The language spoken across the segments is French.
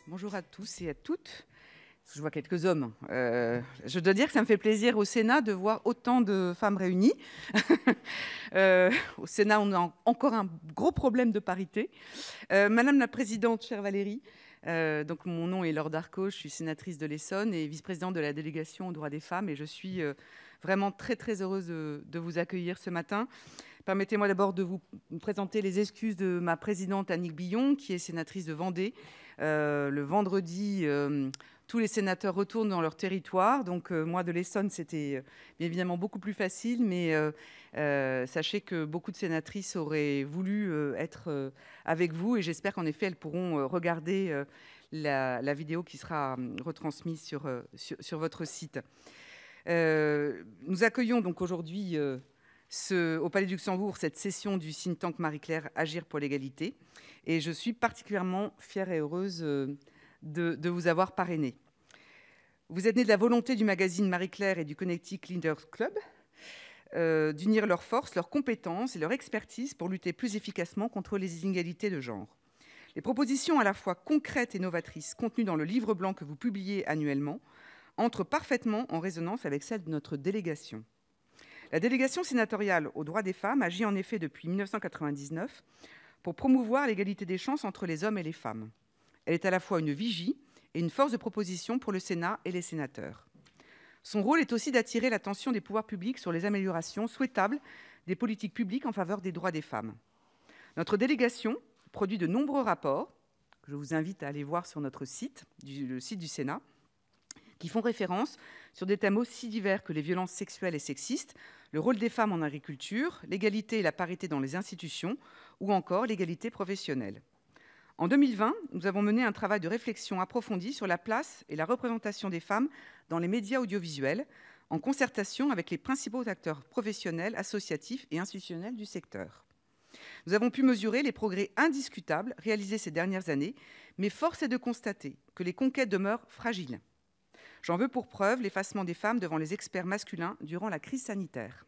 Bonjour à tous et à toutes. Je vois quelques hommes. Je dois dire que ça me fait plaisir au Sénat de voir autant de femmes réunies. Au Sénat, on a encore un gros problème de parité. Madame la Présidente, chère Valérie, donc mon nom est Laure Darcos, je suis sénatrice de l'Essonne et vice-présidente de la délégation aux droits des femmes. Et je suis vraiment très heureuse de vous accueillir ce matin. Permettez-moi d'abord de vous présenter les excuses de ma présidente Annick Billon, qui est sénatrice de Vendée. Le vendredi, tous les sénateurs retournent dans leur territoire. Donc, moi, de l'Essonne, c'était bien évidemment beaucoup plus facile. Mais sachez que beaucoup de sénatrices auraient voulu être avec vous. Et j'espère qu'en effet, elles pourront regarder la vidéo qui sera retransmise sur votre site. Nous accueillons donc aujourd'hui au Palais du Luxembourg cette session du think tank Marie-Claire Agir pour l'égalité. Et je suis particulièrement fière et heureuse de vous avoir parrainé. Vous êtes né de la volonté du magazine Marie-Claire et du Connecticut Leaders Club d'unir leurs forces, leurs compétences et leur expertise pour lutter plus efficacement contre les inégalités de genre. Les propositions à la fois concrètes et novatrices contenues dans le livre blanc que vous publiez annuellement entrent parfaitement en résonance avec celles de notre délégation. La délégation sénatoriale aux droits des femmes agit en effet depuis 1999 pour promouvoir l'égalité des chances entre les hommes et les femmes. Elle est à la fois une vigie et une force de proposition pour le Sénat et les sénateurs. Son rôle est aussi d'attirer l'attention des pouvoirs publics sur les améliorations souhaitables des politiques publiques en faveur des droits des femmes. Notre délégation produit de nombreux rapports, que je vous invite à aller voir sur notre site, le site du Sénat, qui font référence sur des thèmes aussi divers que les violences sexuelles et sexistes, le rôle des femmes en agriculture, l'égalité et la parité dans les institutions, ou encore l'égalité professionnelle. En 2020, nous avons mené un travail de réflexion approfondi sur la place et la représentation des femmes dans les médias audiovisuels, en concertation avec les principaux acteurs professionnels, associatifs et institutionnels du secteur. Nous avons pu mesurer les progrès indiscutables réalisés ces dernières années, mais force est de constater que les conquêtes demeurent fragiles. J'en veux pour preuve l'effacement des femmes devant les experts masculins durant la crise sanitaire.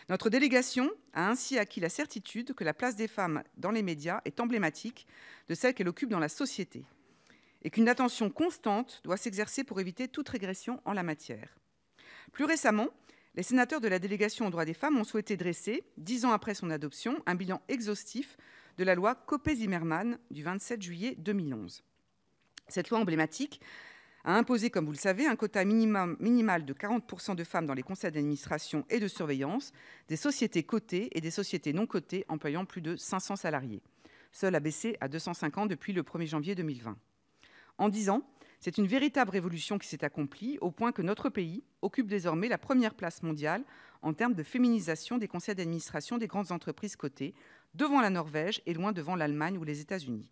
Notre délégation a ainsi acquis la certitude que la place des femmes dans les médias est emblématique de celle qu'elle occupe dans la société et qu'une attention constante doit s'exercer pour éviter toute régression en la matière. Plus récemment, les sénateurs de la délégation aux droits des femmes ont souhaité dresser, 10 ans après son adoption, un bilan exhaustif de la loi Copé-Zimmermann du 27 juillet 2011. Cette loi emblématique a imposé, comme vous le savez, un quota minimal de 40% de femmes dans les conseils d'administration et de surveillance des sociétés cotées et des sociétés non cotées employant plus de 500 salariés. Seul a baissé à 250 depuis le 1er janvier 2020. En 10 ans, c'est une véritable révolution qui s'est accomplie au point que notre pays occupe désormais la première place mondiale en termes de féminisation des conseils d'administration des grandes entreprises cotées, devant la Norvège et loin devant l'Allemagne ou les États-Unis.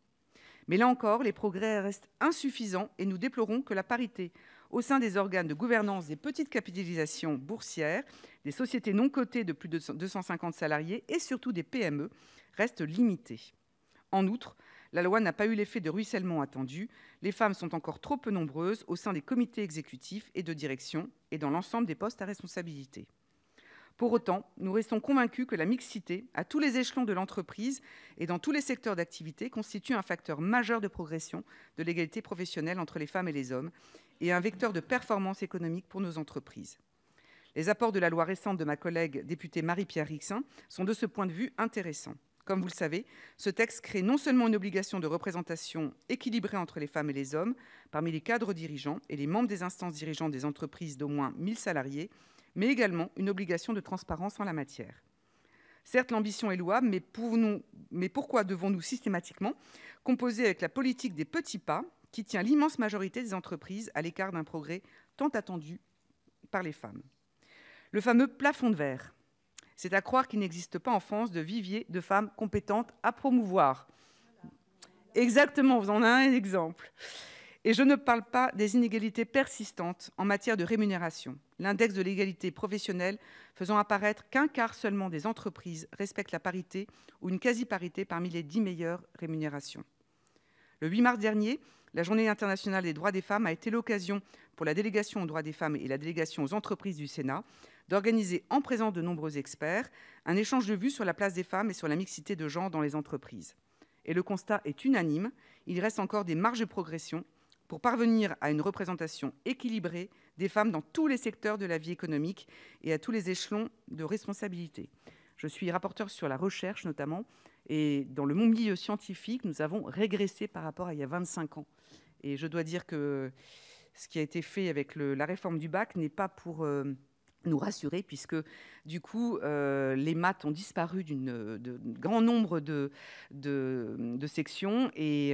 Mais là encore, les progrès restent insuffisants et nous déplorons que la parité au sein des organes de gouvernance des petites capitalisations boursières, des sociétés non cotées de plus de 250 salariés et surtout des PME reste limitée. En outre, la loi n'a pas eu l'effet de ruissellement attendu. Les femmes sont encore trop peu nombreuses au sein des comités exécutifs et de direction et dans l'ensemble des postes à responsabilité. Pour autant, nous restons convaincus que la mixité, à tous les échelons de l'entreprise et dans tous les secteurs d'activité, constitue un facteur majeur de progression de l'égalité professionnelle entre les femmes et les hommes et un vecteur de performance économique pour nos entreprises. Les apports de la loi récente de ma collègue députée Marie-Pierre Rixain sont de ce point de vue intéressants. Comme vous le savez, ce texte crée non seulement une obligation de représentation équilibrée entre les femmes et les hommes parmi les cadres dirigeants et les membres des instances dirigeantes des entreprises d'au moins 1000 salariés, mais également une obligation de transparence en la matière. Certes, l'ambition est louable, mais pourquoi devons-nous systématiquement composer avec la politique des petits pas qui tient l'immense majorité des entreprises à l'écart d'un progrès tant attendu par les femmes? Le fameux plafond de verre. C'est à croire qu'il n'existe pas en France de vivier de femmes compétentes à promouvoir. Exactement, vous en avez un exemple. Et je ne parle pas des inégalités persistantes en matière de rémunération. L'index de l'égalité professionnelle faisant apparaître qu'un quart seulement des entreprises respectent la parité ou une quasi-parité parmi les 10 meilleures rémunérations. Le 8 mars dernier, la Journée internationale des droits des femmes a été l'occasion pour la délégation aux droits des femmes et la délégation aux entreprises du Sénat d'organiser, en présence de nombreux experts, un échange de vues sur la place des femmes et sur la mixité de genre dans les entreprises. Et le constat est unanime, il reste encore des marges de progression pour parvenir à une représentation équilibrée des femmes dans tous les secteurs de la vie économique et à tous les échelons de responsabilité. Je suis rapporteure sur la recherche notamment, et dans le milieu scientifique, nous avons régressé par rapport à il y a 25 ans. Et je dois dire que ce qui a été fait avec la réforme du bac n'est pas pour nous rassurer, puisque du coup, les maths ont disparu de grand nombre de sections, et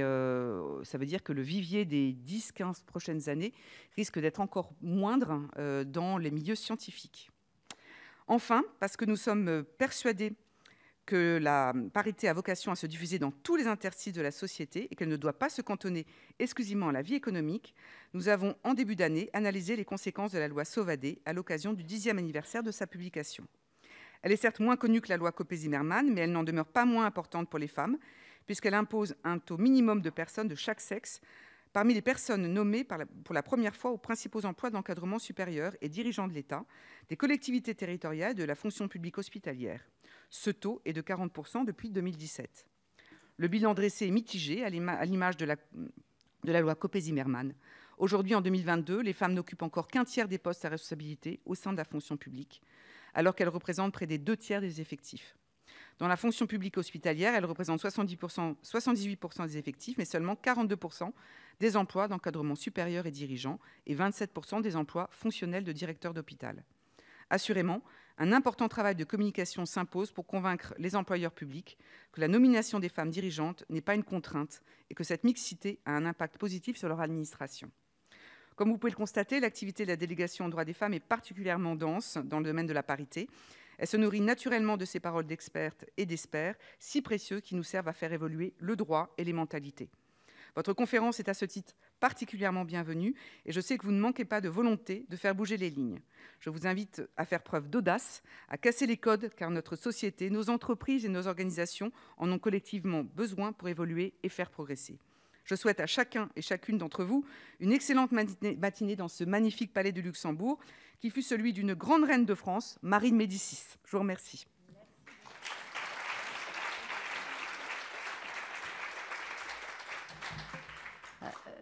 ça veut dire que le vivier des 10-15 prochaines années risque d'être encore moindre dans les milieux scientifiques. Enfin, parce que nous sommes persuadés que la parité a vocation à se diffuser dans tous les interstices de la société et qu'elle ne doit pas se cantonner exclusivement à la vie économique, nous avons, en début d'année, analysé les conséquences de la loi Sauvadet à l'occasion du 10e anniversaire de sa publication. Elle est certes moins connue que la loi Copé-Zimmermann, mais elle n'en demeure pas moins importante pour les femmes, puisqu'elle impose un taux minimum de personnes de chaque sexe parmi les personnes nommées pour la première fois aux principaux emplois d'encadrement supérieur et dirigeants de l'État, des collectivités territoriales et de la fonction publique hospitalière. Ce taux est de 40% depuis 2017. Le bilan dressé est mitigé, à l'image de la loi Copé-Zimmermann. Aujourd'hui, en 2022, les femmes n'occupent encore qu'un tiers des postes à responsabilité au sein de la fonction publique, alors qu'elles représentent près des 2 tiers des effectifs. Dans la fonction publique hospitalière, elles représentent 78% des effectifs, mais seulement 42% des emplois d'encadrement supérieur et dirigeant et 27% des emplois fonctionnels de directeur d'hôpital. Assurément, un important travail de communication s'impose pour convaincre les employeurs publics que la nomination des femmes dirigeantes n'est pas une contrainte et que cette mixité a un impact positif sur leur administration. Comme vous pouvez le constater, l'activité de la délégation aux droits des femmes est particulièrement dense dans le domaine de la parité. Elle se nourrit naturellement de ces paroles d'expertes et d'experts, si précieux, qui nous servent à faire évoluer le droit et les mentalités. Votre conférence est à ce titre particulièrement bienvenue et je sais que vous ne manquez pas de volonté de faire bouger les lignes. Je vous invite à faire preuve d'audace, à casser les codes, car notre société, nos entreprises et nos organisations en ont collectivement besoin pour évoluer et faire progresser. Je souhaite à chacun et chacune d'entre vous une excellente matinée dans ce magnifique palais de Luxembourg, qui fut celui d'une grande reine de France, Marie de Médicis. Je vous remercie.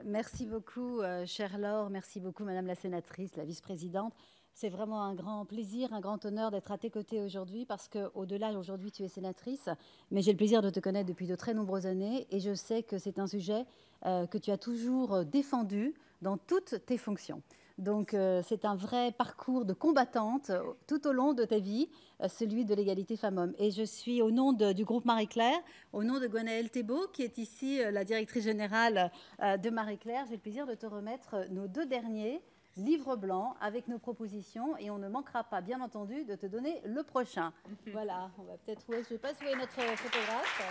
Merci beaucoup, chère Laure. Merci beaucoup, Madame la sénatrice, la vice-présidente. C'est vraiment un grand plaisir, un grand honneur d'être à tes côtés aujourd'hui parce qu'au-delà, aujourd'hui, tu es sénatrice, mais j'ai le plaisir de te connaître depuis de très nombreuses années et je sais que c'est un sujet que tu as toujours défendu dans toutes tes fonctions. Donc, c'est un vrai parcours de combattante tout au long de ta vie, celui de l'égalité femmes-hommes. Et je suis au nom du groupe Marie-Claire, au nom de Gwenaëlle Thébault, qui est ici la directrice générale de Marie-Claire, j'ai le plaisir de te remettre nos 2 derniers livres blancs avec nos propositions et on ne manquera pas, bien entendu, de te donner le prochain. Voilà, on va peut-être trouver, je ne sais pas si vous voyez notre photographe.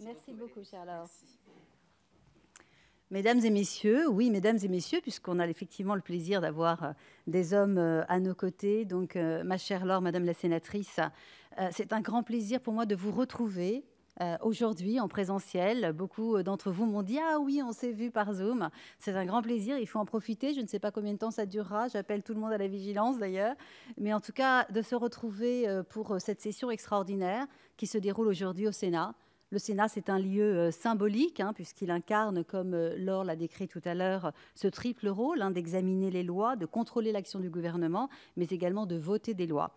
Merci beaucoup, chère Laure. Mesdames et messieurs, oui, mesdames et messieurs, puisqu'on a effectivement le plaisir d'avoir des hommes à nos côtés, donc ma chère Laure, madame la sénatrice, c'est un grand plaisir pour moi de vous retrouver aujourd'hui en présentiel. Beaucoup d'entre vous m'ont dit « Ah oui, on s'est vu par Zoom ». C'est un grand plaisir, il faut en profiter. Je ne sais pas combien de temps ça durera, j'appelle tout le monde à la vigilance d'ailleurs. Mais en tout cas, de se retrouver pour cette session extraordinaire qui se déroule aujourd'hui au Sénat. Le Sénat, c'est un lieu symbolique, puisqu'il incarne, comme Laure l'a décrit tout à l'heure, ce triple rôle d'examiner les lois, de contrôler l'action du gouvernement, mais également de voter des lois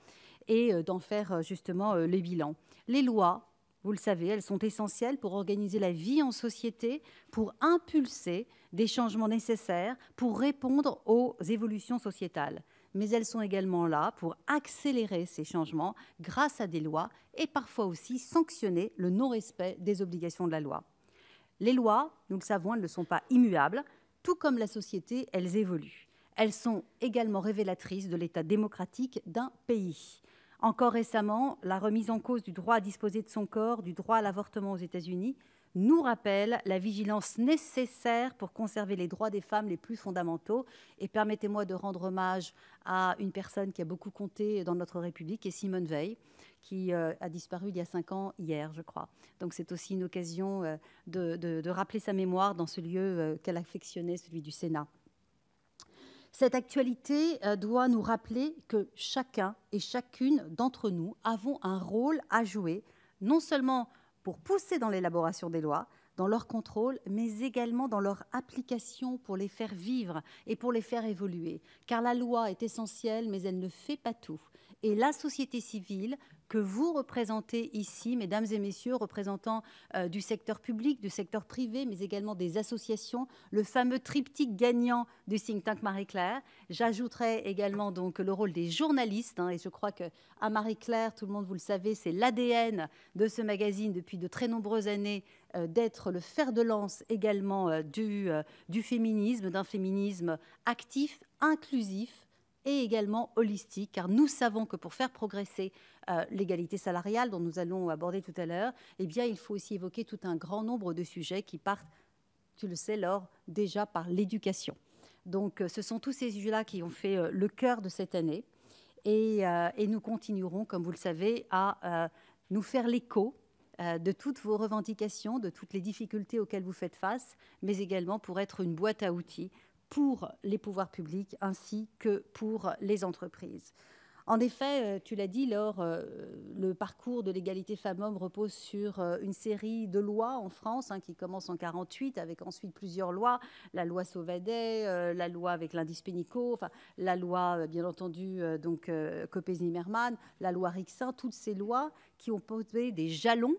et d'en faire justement les bilans. Les lois, vous le savez, elles sont essentielles pour organiser la vie en société, pour impulser des changements nécessaires, pour répondre aux évolutions sociétales. Mais elles sont également là pour accélérer ces changements grâce à des lois et parfois aussi sanctionner le non-respect des obligations de la loi. Les lois, nous le savons, elles ne sont pas immuables, tout comme la société, elles évoluent. Elles sont également révélatrices de l'état démocratique d'un pays. Encore récemment, la remise en cause du droit à disposer de son corps, du droit à l'avortement aux États-Unis, nous rappelle la vigilance nécessaire pour conserver les droits des femmes les plus fondamentaux. Et permettez-moi de rendre hommage à une personne qui a beaucoup compté dans notre République, qui est Simone Veil, qui a disparu il y a 5 ans, hier, je crois. Donc c'est aussi une occasion de rappeler sa mémoire dans ce lieu qu'elle affectionnait, celui du Sénat. Cette actualité doit nous rappeler que chacun et chacune d'entre nous avons un rôle à jouer, non seulement pour pousser dans l'élaboration des lois, dans leur contrôle, mais également dans leur application pour les faire vivre et pour les faire évoluer. Car la loi est essentielle, mais elle ne fait pas tout. Et la société civile que vous représentez ici, mesdames et messieurs, représentants du secteur public, du secteur privé, mais également des associations, le fameux triptyque gagnant du think tank Marie-Claire. J'ajouterai également donc le rôle des journalistes, et je crois qu'à Marie-Claire, tout le monde, vous le savez, c'est l'ADN de ce magazine depuis de très nombreuses années, d'être le fer de lance également du féminisme, d'un féminisme actif, inclusif, et également holistique, car nous savons que pour faire progresser l'égalité salariale, dont nous allons aborder tout à l'heure, eh bien, il faut aussi évoquer tout un grand nombre de sujets qui partent, tu le sais, Laure, déjà par l'éducation. Donc, ce sont tous ces sujets-là qui ont fait le cœur de cette année. Et nous continuerons, comme vous le savez, à nous faire l'écho de toutes vos revendications, de toutes les difficultés auxquelles vous faites face, mais également pour être une boîte à outils pour les pouvoirs publics ainsi que pour les entreprises. En effet, tu l'as dit, Laure, le parcours de l'égalité femmes-hommes repose sur une série de lois en France qui commence en 1948, avec ensuite plusieurs lois, la loi Sauvadet, la loi avec l'indice Pénicaud, enfin, la loi, bien entendu, Copé-Zimmermann, la loi Rixain, toutes ces lois qui ont posé des jalons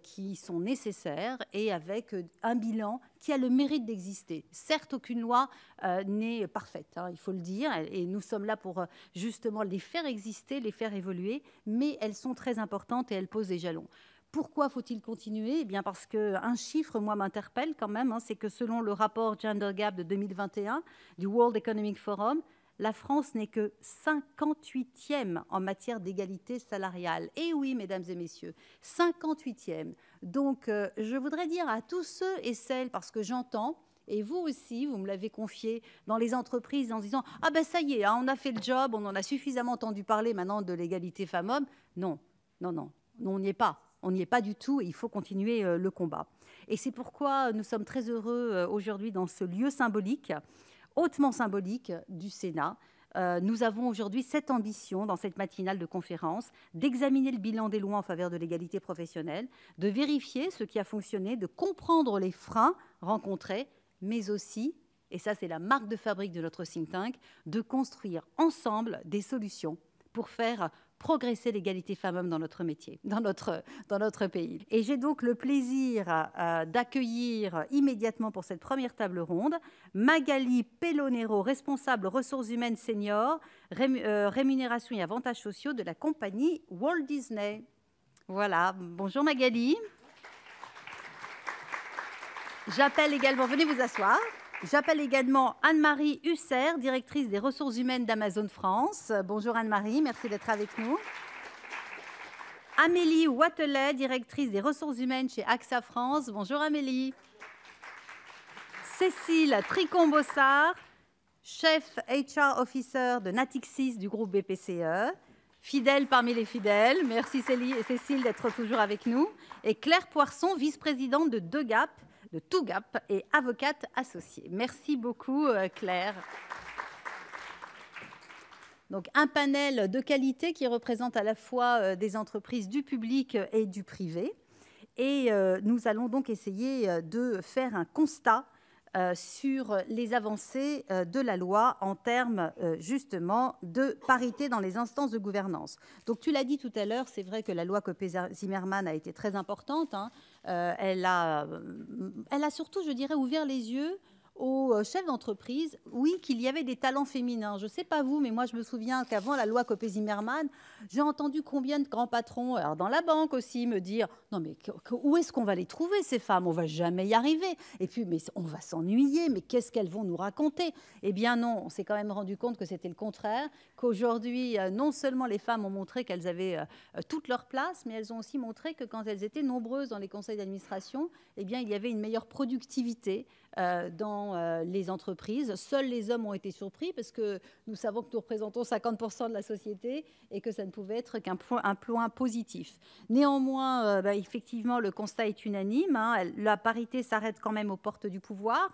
qui sont nécessaires et avec un bilan qui a le mérite d'exister. Certes, aucune loi n'est parfaite, il faut le dire, et nous sommes là pour justement les faire exister, les faire évoluer, mais elles sont très importantes et elles posent des jalons. Pourquoi faut-il continuer ? Eh bien parce qu'un chiffre, moi, m'interpelle quand même, c'est que selon le rapport Gender Gap de 2021 du World Economic Forum, la France n'est que 58e en matière d'égalité salariale. Et oui, mesdames et messieurs, 58e. Donc, je voudrais dire à tous ceux et celles, parce que j'entends, et vous aussi, vous me l'avez confié, dans les entreprises, en disant « Ah ben ça y est, on a fait le job, on en a suffisamment entendu parler maintenant de l'égalité femmes-hommes. » Non, non, non, on n'y est pas. On n'y est pas du tout et il faut continuer le combat. Et c'est pourquoi nous sommes très heureux aujourd'hui dans ce lieu symbolique, hautement symbolique du Sénat. Nous avons aujourd'hui cette ambition, dans cette matinale de conférence, d'examiner le bilan des lois en faveur de l'égalité professionnelle, de vérifier ce qui a fonctionné, de comprendre les freins rencontrés, mais aussi, et ça c'est la marque de fabrique de notre think tank, de construire ensemble des solutions pour faire progresser l'égalité femmes-hommes dans notre métier, dans notre pays. Et j'ai donc le plaisir d'accueillir immédiatement pour cette première table ronde Magali Pellonero, responsable ressources humaines senior, rémunération et avantages sociaux de la compagnie Walt Disney. Voilà, bonjour Magali. J'appelle également, venez vous asseoir. J'appelle également Anne-Marie Husser, directrice des ressources humaines d'Amazon France. Bonjour Anne-Marie, merci d'être avec nous. Amélie Watelet, directrice des ressources humaines chez AXA France. Bonjour Amélie. Cécile Tricon-Bossard, chef HR Officer de Natixis du groupe BPCE. Fidèle parmi les fidèles. Merci Cécile d'être toujours avec nous. Et Claire Poisson, vice-présidente de TOGAP et avocate associée. Merci beaucoup, Claire. Donc, un panel de qualité qui représente à la fois des entreprises du public et du privé. Et nous allons donc essayer de faire un constat sur les avancées de la loi en termes justement de parité dans les instances de gouvernance. Donc tu l'as dit tout à l'heure, c'est vrai que la loi Copé-Zimmermann a été très importante. Elle a surtout, je dirais, ouvert les yeux aux chefs d'entreprise, oui, qu'il y avait des talents féminins. Je ne sais pas vous, mais moi, je me souviens qu'avant la loi Copé-Zimmermann, j'ai entendu combien de grands patrons, alors dans la banque aussi, me dire « Non, mais où est-ce qu'on va les trouver, ces femmes? On ne va jamais y arriver. Et puis, mais on va s'ennuyer. Mais qu'est-ce qu'elles vont nous raconter ?» Eh bien non, on s'est quand même rendu compte que c'était le contraire, qu'aujourd'hui, non seulement les femmes ont montré qu'elles avaient toute leur place, mais elles ont aussi montré que quand elles étaient nombreuses dans les conseils d'administration, eh bien, il y avait une meilleure productivité dans les entreprises. Seuls les hommes ont été surpris parce que nous savons que nous représentons 50% de la société et que ça ne pouvait être qu'un point positif. Néanmoins, effectivement, le constat est unanime. La parité s'arrête quand même aux portes du pouvoir,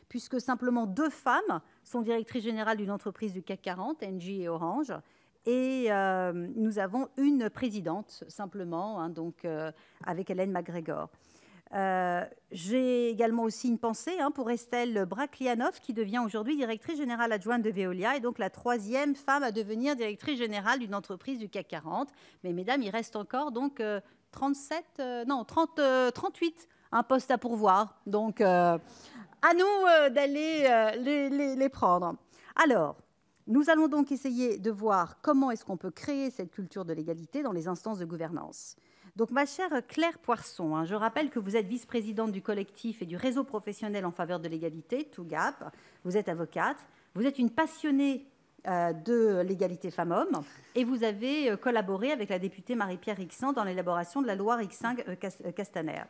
puisque simplement 2 femmes sont directrices générales d'une entreprise du CAC 40, Engie et Orange. Et nous avons une présidente, simplement, donc, avec Hélène McGregor. J'ai également aussi une pensée pour Estelle Brachlianoff, qui devient aujourd'hui directrice générale adjointe de Veolia, et donc la 3e femme à devenir directrice générale d'une entreprise du CAC 40. Mais mesdames, il reste encore donc 38 postes à pourvoir. Donc, à nous d'aller les prendre. Alors, nous allons donc essayer de voir comment est-ce qu'on peut créer cette culture de l'égalité dans les instances de gouvernance. Donc, ma chère Claire Poisson, je rappelle que vous êtes vice-présidente du collectif et du réseau professionnel en faveur de l'égalité, TOGAP. Vous êtes avocate, vous êtes une passionnée de l'égalité femmes-hommes et vous avez collaboré avec la députée Marie-Pierre Rixain dans l'élaboration de la loi Rixain-Castaner.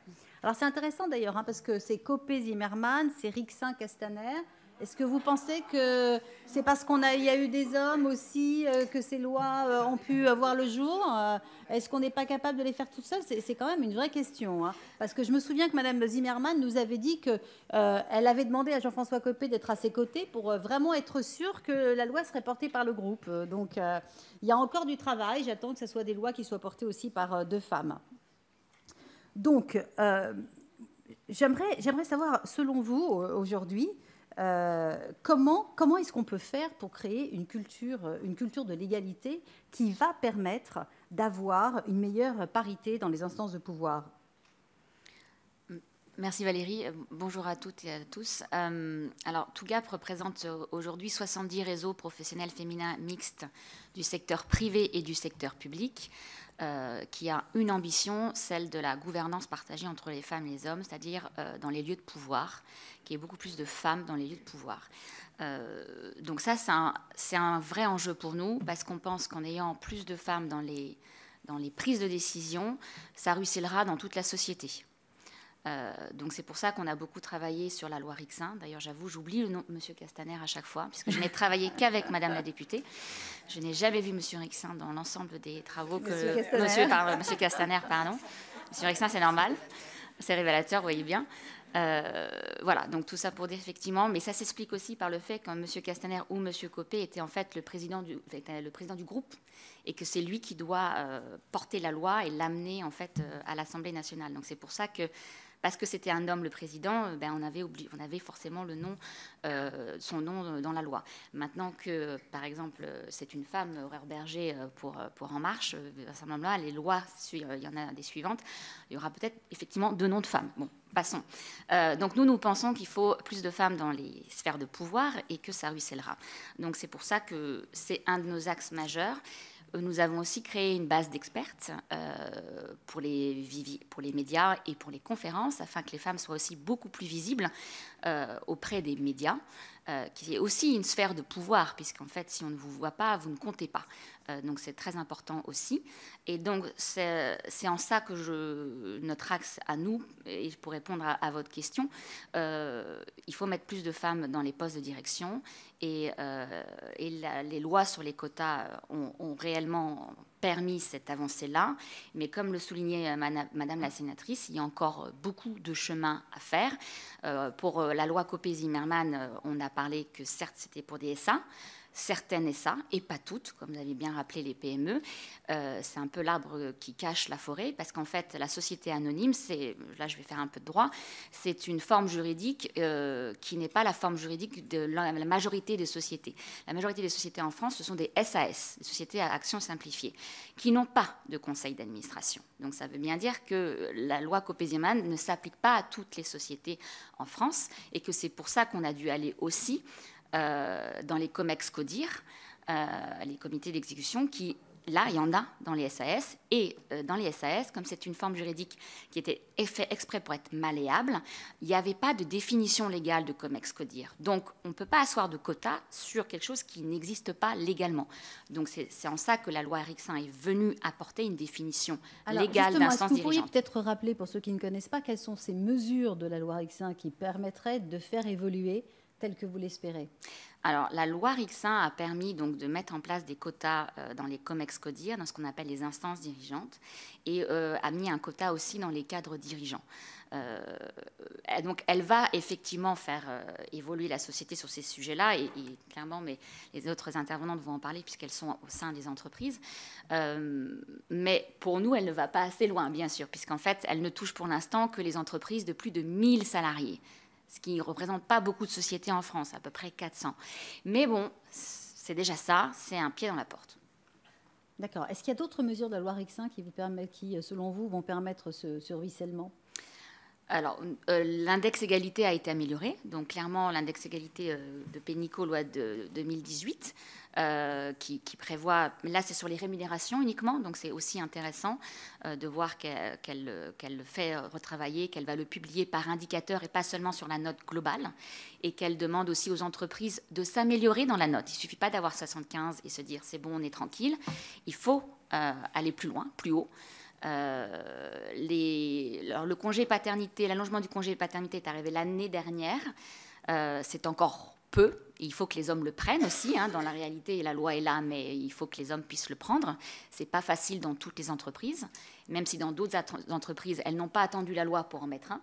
Alors, c'est intéressant d'ailleurs, parce que c'est Copé-Zimmermann, c'est Rixain-Castaner. Est-ce que vous pensez que c'est parce qu'il y a eu des hommes aussi que ces lois ont pu voir le jour? Est-ce qu'on n'est pas capable de les faire toutes seules? C'est quand même une vraie question. Parce que je me souviens que Mme Zimmermann nous avait dit qu'elle avait demandé à Jean-François Copé d'être à ses côtés pour vraiment être sûre que la loi serait portée par le groupe. Donc, il y a encore du travail. J'attends que ce soit des lois qui soient portées aussi par 2 femmes. Donc, j'aimerais savoir, selon vous, aujourd'hui, comment est-ce qu'on peut faire pour créer une culture de l'égalité qui va permettre d'avoir une meilleure parité dans les instances de pouvoir? Merci Valérie. Bonjour à toutes et à tous. Alors, TOGAP représente aujourd'hui 70 réseaux professionnels féminins mixtes du secteur privé et du secteur public, qui a une ambition, celle de la gouvernance partagée entre les femmes et les hommes, c'est-à-dire dans les lieux de pouvoir, qu'il y ait beaucoup plus de femmes dans les lieux de pouvoir. Donc ça, c'est un vrai enjeu pour nous, parce qu'on pense qu'en ayant plus de femmes dans les prises de décision, ça ruissellera dans toute la société. Donc c'est pour ça qu'on a beaucoup travaillé sur la loi Rixain. D'ailleurs, j'avoue, j'oublie le nom de M. Castaner à chaque fois, puisque je n'ai travaillé qu'avec Madame la députée. Je n'ai jamais vu M. Rixain dans l'ensemble des travaux que... Monsieur Castaner, pardon. M. Rixain, c'est normal. C'est révélateur, vous voyez bien. Voilà, donc tout ça pour dire effectivement, mais ça s'explique aussi par le fait que M. Castaner ou M. Copé était en fait le président du groupe, et que c'est lui qui doit porter la loi et l'amener en fait à l'Assemblée nationale. Donc c'est pour ça que, parce que c'était un homme le président, on avait forcément son nom dans la loi. Maintenant que, par exemple, c'est une femme, Aurore Berger, pour En Marche, à ce moment-là, les lois, il y en a des suivantes, il y aura peut-être effectivement 2 noms de femmes. Bon, passons. Donc nous pensons qu'il faut plus de femmes dans les sphères de pouvoir et que ça ruissellera. Donc c'est pour ça que c'est un de nos axes majeurs. Nous avons aussi créé une base d'expertes pour les médias et pour les conférences, afin que les femmes soient aussi beaucoup plus visibles auprès des médias, qui est aussi une sphère de pouvoir, puisqu'en fait, si on ne vous voit pas, vous ne comptez pas. Donc c'est très important aussi. Et donc c'est en ça que notre axe à nous, et pour répondre à votre question, il faut mettre plus de femmes dans les postes de direction, et les lois sur les quotas ont réellement permis cette avancée-là. Mais comme le soulignait Madame la sénatrice, il y a encore beaucoup de chemin à faire. Pour la loi Copé-Zimmermann, on a parlé que certes c'était pour des SA, certaines SA, et pas toutes, comme vous avez bien rappelé les PME. C'est un peu l'arbre qui cache la forêt, parce qu'en fait, la société anonyme, là je vais faire un peu de droit, c'est une forme juridique qui n'est pas la forme juridique de la majorité des sociétés. La majorité des sociétés en France, ce sont des SAS, des sociétés à action simplifiée, qui n'ont pas de conseil d'administration. Donc ça veut bien dire que la loi Copé-Zimmermann ne s'applique pas à toutes les sociétés en France, et que c'est pour ça qu'on a dû aller aussi dans les COMEX-CODIR, les comités d'exécution, qui, là, il y en a dans les SAS. Et dans les SAS, comme c'est une forme juridique qui était faite exprès pour être malléable, il n'y avait pas de définition légale de COMEX-CODIR. Donc, on ne peut pas asseoir de quotas sur quelque chose qui n'existe pas légalement. Donc, c'est en ça que la loi Rixain est venue apporter une définition légale d'instance dirigeante. Est-ce que vous pourriez peut-être rappeler, pour ceux qui ne connaissent pas, quelles sont ces mesures de la loi Rixain qui permettraient de faire évoluer tel que vous l'espérez? Alors, la loi Rixain a permis donc de mettre en place des quotas dans les COMEX-CODIR, dans ce qu'on appelle les instances dirigeantes, et a mis un quota aussi dans les cadres dirigeants. Donc, elle va effectivement faire évoluer la société sur ces sujets-là, et clairement, mais les autres intervenantes vont en parler puisqu'elles sont au sein des entreprises. Mais pour nous, elle ne va pas assez loin, bien sûr, puisqu'en fait, elle ne touche pour l'instant que les entreprises de plus de 1000 salariés. Ce qui ne représente pas beaucoup de sociétés en France, à peu près 400. Mais bon, c'est déjà ça, c'est un pied dans la porte. D'accord. Est-ce qu'il y a d'autres mesures de la loi Rixain qui, selon vous, vont permettre ce ruissellement? Alors, l'index égalité a été amélioré. Donc, clairement, l'index égalité de Pénicaud, loi de 2018, qui prévoit... Là, c'est sur les rémunérations uniquement. Donc, c'est aussi intéressant de voir qu'elle le fait retravailler, qu'elle va le publier par indicateur et pas seulement sur la note globale. Et qu'elle demande aussi aux entreprises de s'améliorer dans la note. Il ne suffit pas d'avoir 75 et se dire c'est bon, on est tranquille. Il faut aller plus loin, plus haut. Le congé paternité, l'allongement du congé paternité est arrivé l'année dernière. C'est encore peu. Il faut que les hommes le prennent aussi. Dans la réalité, la loi est là, mais il faut que les hommes puissent le prendre. C'est pas facile dans toutes les entreprises, même si dans d'autres entreprises, elles n'ont pas attendu la loi pour en mettre un.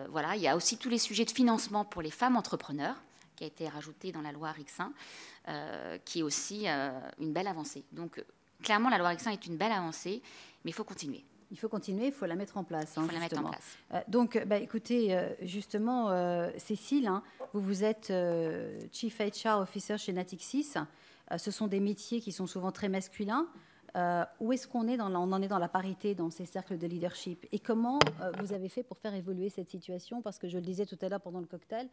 Voilà. Il y a aussi tous les sujets de financement pour les femmes entrepreneurs, qui a été rajouté dans la loi Rixain, qui est aussi une belle avancée. Donc, clairement, la loi Rixain est une belle avancée, mais il faut continuer. Il faut continuer, il faut la mettre en place. Il faut la mettre en place. Donc, écoutez, justement, Cécile, vous êtes Chief HR Officer chez Natixis. Ce sont des métiers qui sont souvent très masculins. Où est-ce qu'on est on en est dans la parité dans ces cercles de leadership? Et comment vous avez fait pour faire évoluer cette situation? Parce que je le disais tout à l'heure pendant le cocktail,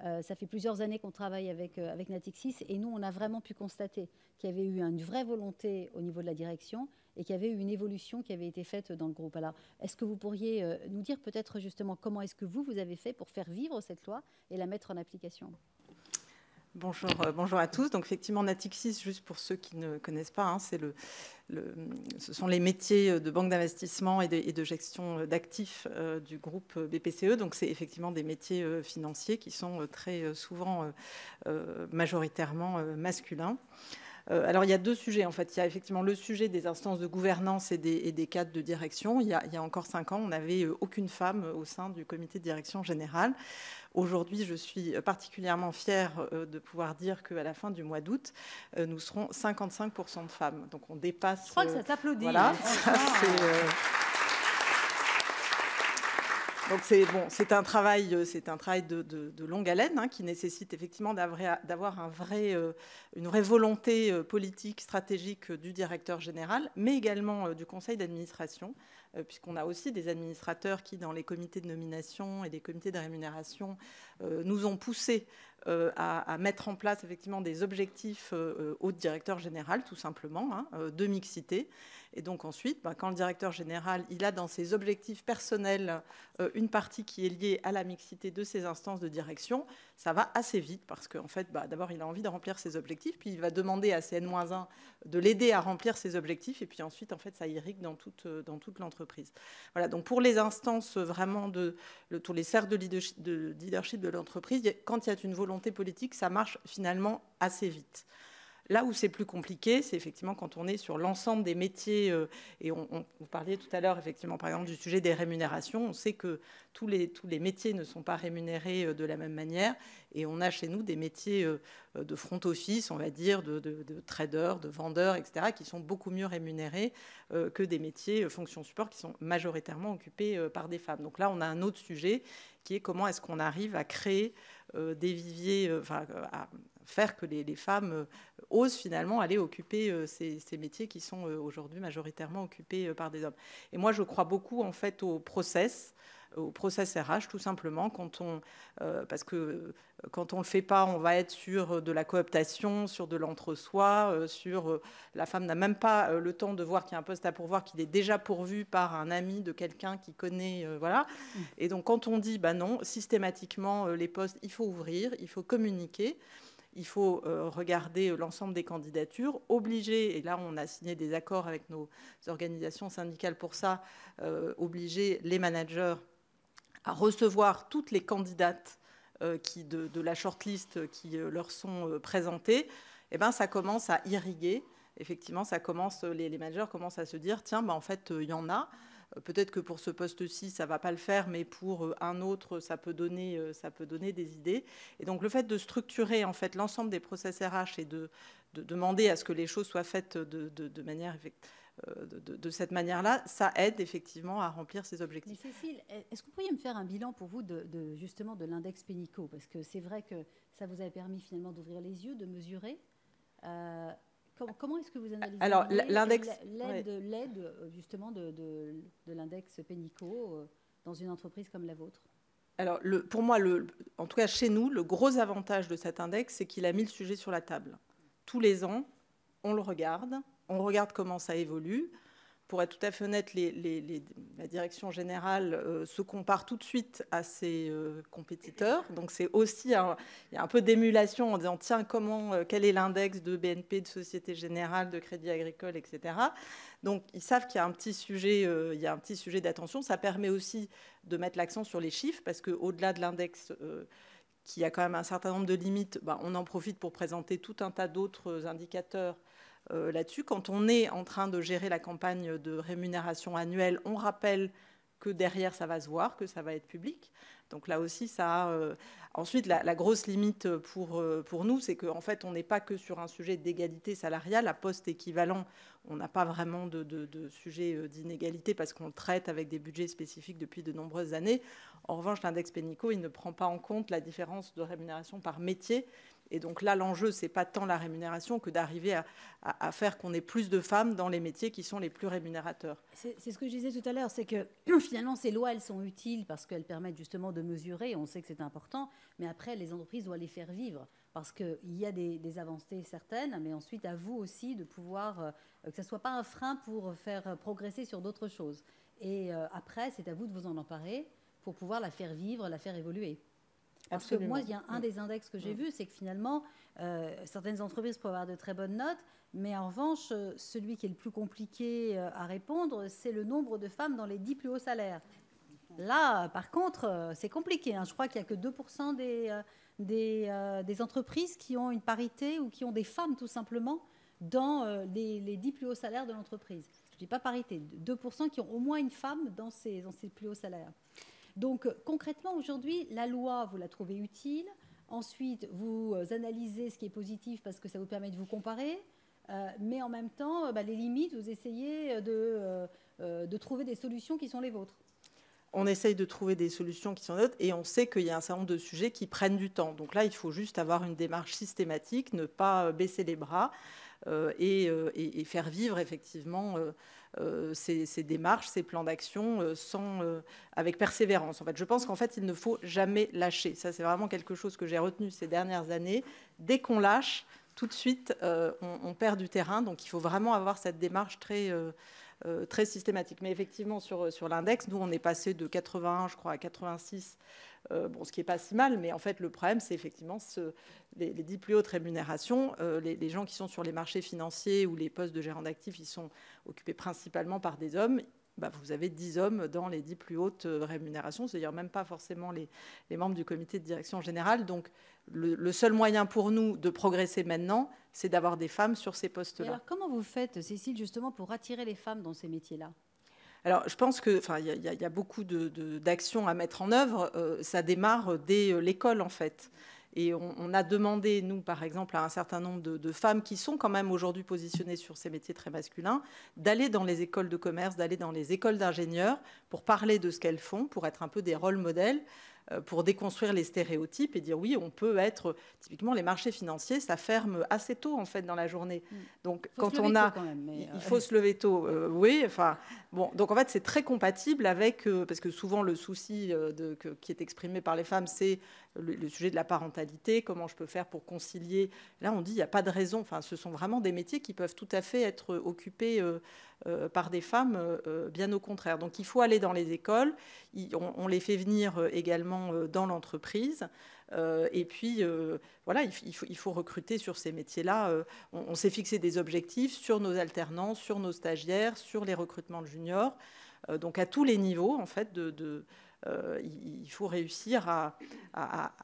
ça fait plusieurs années qu'on travaille avec Natixis, et nous, on a vraiment pu constater qu'il y avait eu une vraie volonté au niveau de la direction et qu'il y avait eu une évolution qui avait été faite dans le groupe. Alors, est-ce que vous pourriez nous dire peut-être justement comment est-ce que vous avez fait pour faire vivre cette loi et la mettre en application? Bonjour à tous. Donc effectivement, Natixis, juste pour ceux qui ne connaissent pas, ce sont les métiers de banque d'investissement et de gestion d'actifs du groupe BPCE. Donc c'est effectivement des métiers financiers qui sont très souvent majoritairement masculins. Alors, il y a deux sujets, en fait. Il y a effectivement le sujet des instances de gouvernance et des cadres de direction. Il y a encore 5 ans, on n'avait aucune femme au sein du comité de direction générale. Aujourd'hui, je suis particulièrement fière de pouvoir dire qu'à la fin du mois d'août, nous serons 55% de femmes. Donc, on dépasse... Je crois que ça t'applaudit. Voilà. Donc c'est un travail de longue haleine qui nécessite effectivement d'avoir une vraie volonté politique, stratégique du directeur général, mais également du conseil d'administration, puisqu'on a aussi des administrateurs qui, dans les comités de nomination et les comités de rémunération, nous ont poussés à mettre en place effectivement des objectifs au directeur général, tout simplement, de mixité. Et donc ensuite, quand le directeur général il a dans ses objectifs personnels une partie qui est liée à la mixité de ses instances de direction, ça va assez vite parce qu'en fait, d'abord, il a envie de remplir ses objectifs, puis il va demander à CN-1 de l'aider à remplir ses objectifs, et puis ensuite, en fait, ça irrigue dans toute l'entreprise. Voilà, donc pour les instances vraiment tous les cercles de leadership de l'entreprise, quand il y a une volonté politique, ça marche finalement assez vite. Là où c'est plus compliqué, c'est effectivement quand on est sur l'ensemble des métiers, et vous parliez tout à l'heure, effectivement, par exemple, du sujet des rémunérations. On sait que tous les métiers ne sont pas rémunérés de la même manière, et on a chez nous des métiers de front office, on va dire, de traders, de vendeurs, etc., qui sont beaucoup mieux rémunérés que des métiers fonction support qui sont majoritairement occupés par des femmes. Donc là, on a un autre sujet qui est comment est-ce qu'on arrive à créer des viviers, à faire que les femmes osent finalement aller occuper ces métiers qui sont aujourd'hui majoritairement occupés par des hommes. Et moi, je crois beaucoup en fait au process RH, tout simplement, parce que quand on ne le fait pas, on va être sur de la cooptation, sur de l'entre-soi, la femme n'a même pas le temps de voir qu'il y a un poste à pourvoir, qu'il est déjà pourvu par un ami de quelqu'un qui connaît, voilà. Et donc, quand on dit, non, systématiquement, les postes, il faut ouvrir, il faut communiquer, il faut regarder l'ensemble des candidatures, obliger, et là on a signé des accords avec nos organisations syndicales pour ça, obliger les managers à recevoir toutes les candidates de la shortlist qui leur sont présentées. Et ça commence à irriguer. Effectivement, les managers commencent à se dire, tiens, en fait, il y en a. Peut-être que pour ce poste-ci, ça ne va pas le faire, mais pour un autre, ça peut donner des idées. Et donc, le fait de structurer en fait, l'ensemble des process RH et de demander à ce que les choses soient faites de cette manière-là, ça aide effectivement à remplir ces objectifs. Mais Cécile, est-ce que vous pourriez me faire un bilan pour vous justement de l'index Pénicaud? Parce que c'est vrai que ça vous a permis finalement d'ouvrir les yeux, de mesurer. Comment est-ce que vous analysez l'aide justement de l'index Pénicaud dans une entreprise comme la vôtre? Alors, pour moi, en tout cas chez nous, le gros avantage de cet index, c'est qu'il a mis le sujet sur la table. Tous les ans, on le regarde, comment ça évolue. Pour être tout à fait honnête, la direction générale se compare tout de suite à ses compétiteurs. Donc c'est aussi, il y a un peu d'émulation en disant, tiens, quel est l'index de BNP, de Société Générale, de Crédit Agricole, etc. Donc ils savent qu'il y a un petit sujet, d'attention. Ça permet aussi de mettre l'accent sur les chiffres, parce qu'au-delà de l'index qui a quand même un certain nombre de limites, on en profite pour présenter tout un tas d'autres indicateurs là-dessus. Quand on est en train de gérer la campagne de rémunération annuelle, on rappelle que derrière, ça va se voir, que ça va être public. Donc là aussi, ça a... Ensuite, la grosse limite pour nous, c'est qu'en fait, on n'est pas que sur un sujet d'égalité salariale. À poste équivalent, on n'a pas vraiment de sujet d'inégalité parce qu'on le traite avec des budgets spécifiques depuis de nombreuses années. En revanche, l'index Pénicaud, il ne prend pas en compte la différence de rémunération par métier. Et donc là, l'enjeu, ce n'est pas tant la rémunération que d'arriver à faire qu'on ait plus de femmes dans les métiers qui sont les plus rémunérateurs. C'est ce que je disais tout à l'heure, c'est que finalement, ces lois, elles sont utiles parce qu'elles permettent justement de mesurer, on sait que c'est important, mais après, les entreprises doivent les faire vivre parce qu'il y a des avancées certaines, mais ensuite, à vous aussi de pouvoir, que ce ne soit pas un frein pour faire progresser sur d'autres choses. Et après, c'est à vous de vous en emparer pour pouvoir la faire vivre, la faire évoluer. Parce Absolument. Que moi, il y a un des index que j'ai vu, c'est que finalement, certaines entreprises peuvent avoir de très bonnes notes, mais en revanche, celui qui est le plus compliqué à répondre, c'est le nombre de femmes dans les 10 plus hauts salaires. Là, par contre, c'est compliqué. Je crois qu'il n'y a que 2% des entreprises qui ont une parité ou qui ont des femmes, tout simplement, dans les 10 plus hauts salaires de l'entreprise. Je ne dis pas parité, 2% qui ont au moins une femme dans ces plus hauts salaires. Donc, concrètement, aujourd'hui, la loi, vous la trouvez utile. Ensuite, vous analysez ce qui est positif parce que ça vous permet de vous comparer. Mais en même temps, les limites, vous essayez de trouver des solutions qui sont les vôtres. On essaye de trouver des solutions qui sont neutres et on sait qu'il y a un certain nombre de sujets qui prennent du temps. Donc là, il faut juste avoir une démarche systématique, ne pas baisser les bras et faire vivre effectivement ces démarches, ces plans d'action avec persévérance. En fait, je pense qu'en fait, il ne faut jamais lâcher. Ça, c'est vraiment quelque chose que j'ai retenu ces dernières années. Dès qu'on lâche, tout de suite, on perd du terrain. Donc, il faut vraiment avoir cette démarche très systématique. Mais effectivement, sur l'index, nous, on est passé de 81, je crois, à 86, ce qui n'est pas si mal, mais en fait, le problème, c'est effectivement les 10 plus hautes rémunérations. Les gens qui sont sur les marchés financiers ou les postes de gérants d'actifs, ils sont occupés principalement par des hommes. vous avez 10 hommes dans les 10 plus hautes rémunérations, c'est-à-dire même pas forcément les membres du comité de direction générale. Donc, le seul moyen pour nous de progresser maintenant, c'est d'avoir des femmes sur ces postes-là. Alors, comment vous faites, Cécile, justement, pour attirer les femmes dans ces métiers-là ? Alors, je pense qu'il y a beaucoup d'actions à mettre en œuvre. Ça démarre dès l'école, en fait. Et on a demandé, nous, par exemple, à un certain nombre de femmes qui sont quand même aujourd'hui positionnées sur ces métiers très masculins, d'aller dans les écoles de commerce, d'aller dans les écoles d'ingénieurs pour parler de ce qu'elles font, pour être un peu des rôles modèles, pour déconstruire les stéréotypes et dire oui, on peut être... Typiquement, les marchés financiers, ça ferme assez tôt, en fait, dans la journée. Donc, quand on a... Il faut se lever tôt, oui. Enfin, bon, donc, en fait, c'est très compatible avec... parce que souvent, le souci qui est exprimé par les femmes, c'est le sujet de la parentalité, comment je peux faire pour concilier. Là, on dit, il n'y a pas de raison. Enfin, ce sont vraiment des métiers qui peuvent tout à fait être occupés par des femmes, bien au contraire. Donc, il faut aller dans les écoles. On les fait venir également dans l'entreprise. Et puis, voilà, il faut recruter sur ces métiers-là. On s'est fixé des objectifs sur nos alternants, sur nos stagiaires, sur les recrutements de juniors. Donc, à tous les niveaux, en fait, il faut réussir à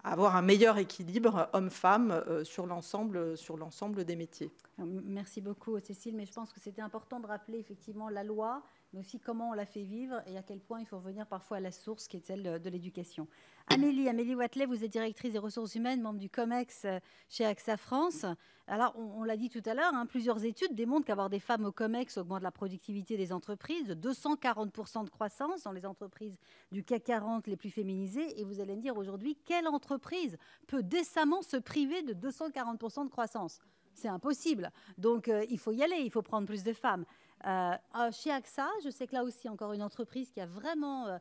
avoir un meilleur équilibre homme-femme sur l'ensemble des métiers. Merci beaucoup, Cécile, mais je pense que c'était important de rappeler effectivement la loi, mais aussi comment on la fait vivre et à quel point il faut revenir parfois à la source qui est celle de l'éducation. Amélie Wathelet, vous êtes directrice des ressources humaines, membre du COMEX chez AXA France. Alors, on l'a dit tout à l'heure, plusieurs études démontrent qu'avoir des femmes au COMEX augmente la productivité des entreprises de 240% de croissance dans les entreprises du CAC 40 les plus féminisées. Et vous allez me dire aujourd'hui, quelle entreprise peut décemment se priver de 240% de croissance ? C'est impossible. Donc, il faut y aller, il faut prendre plus de femmes. Chez AXA, je sais que là aussi, encore une entreprise qui a vraiment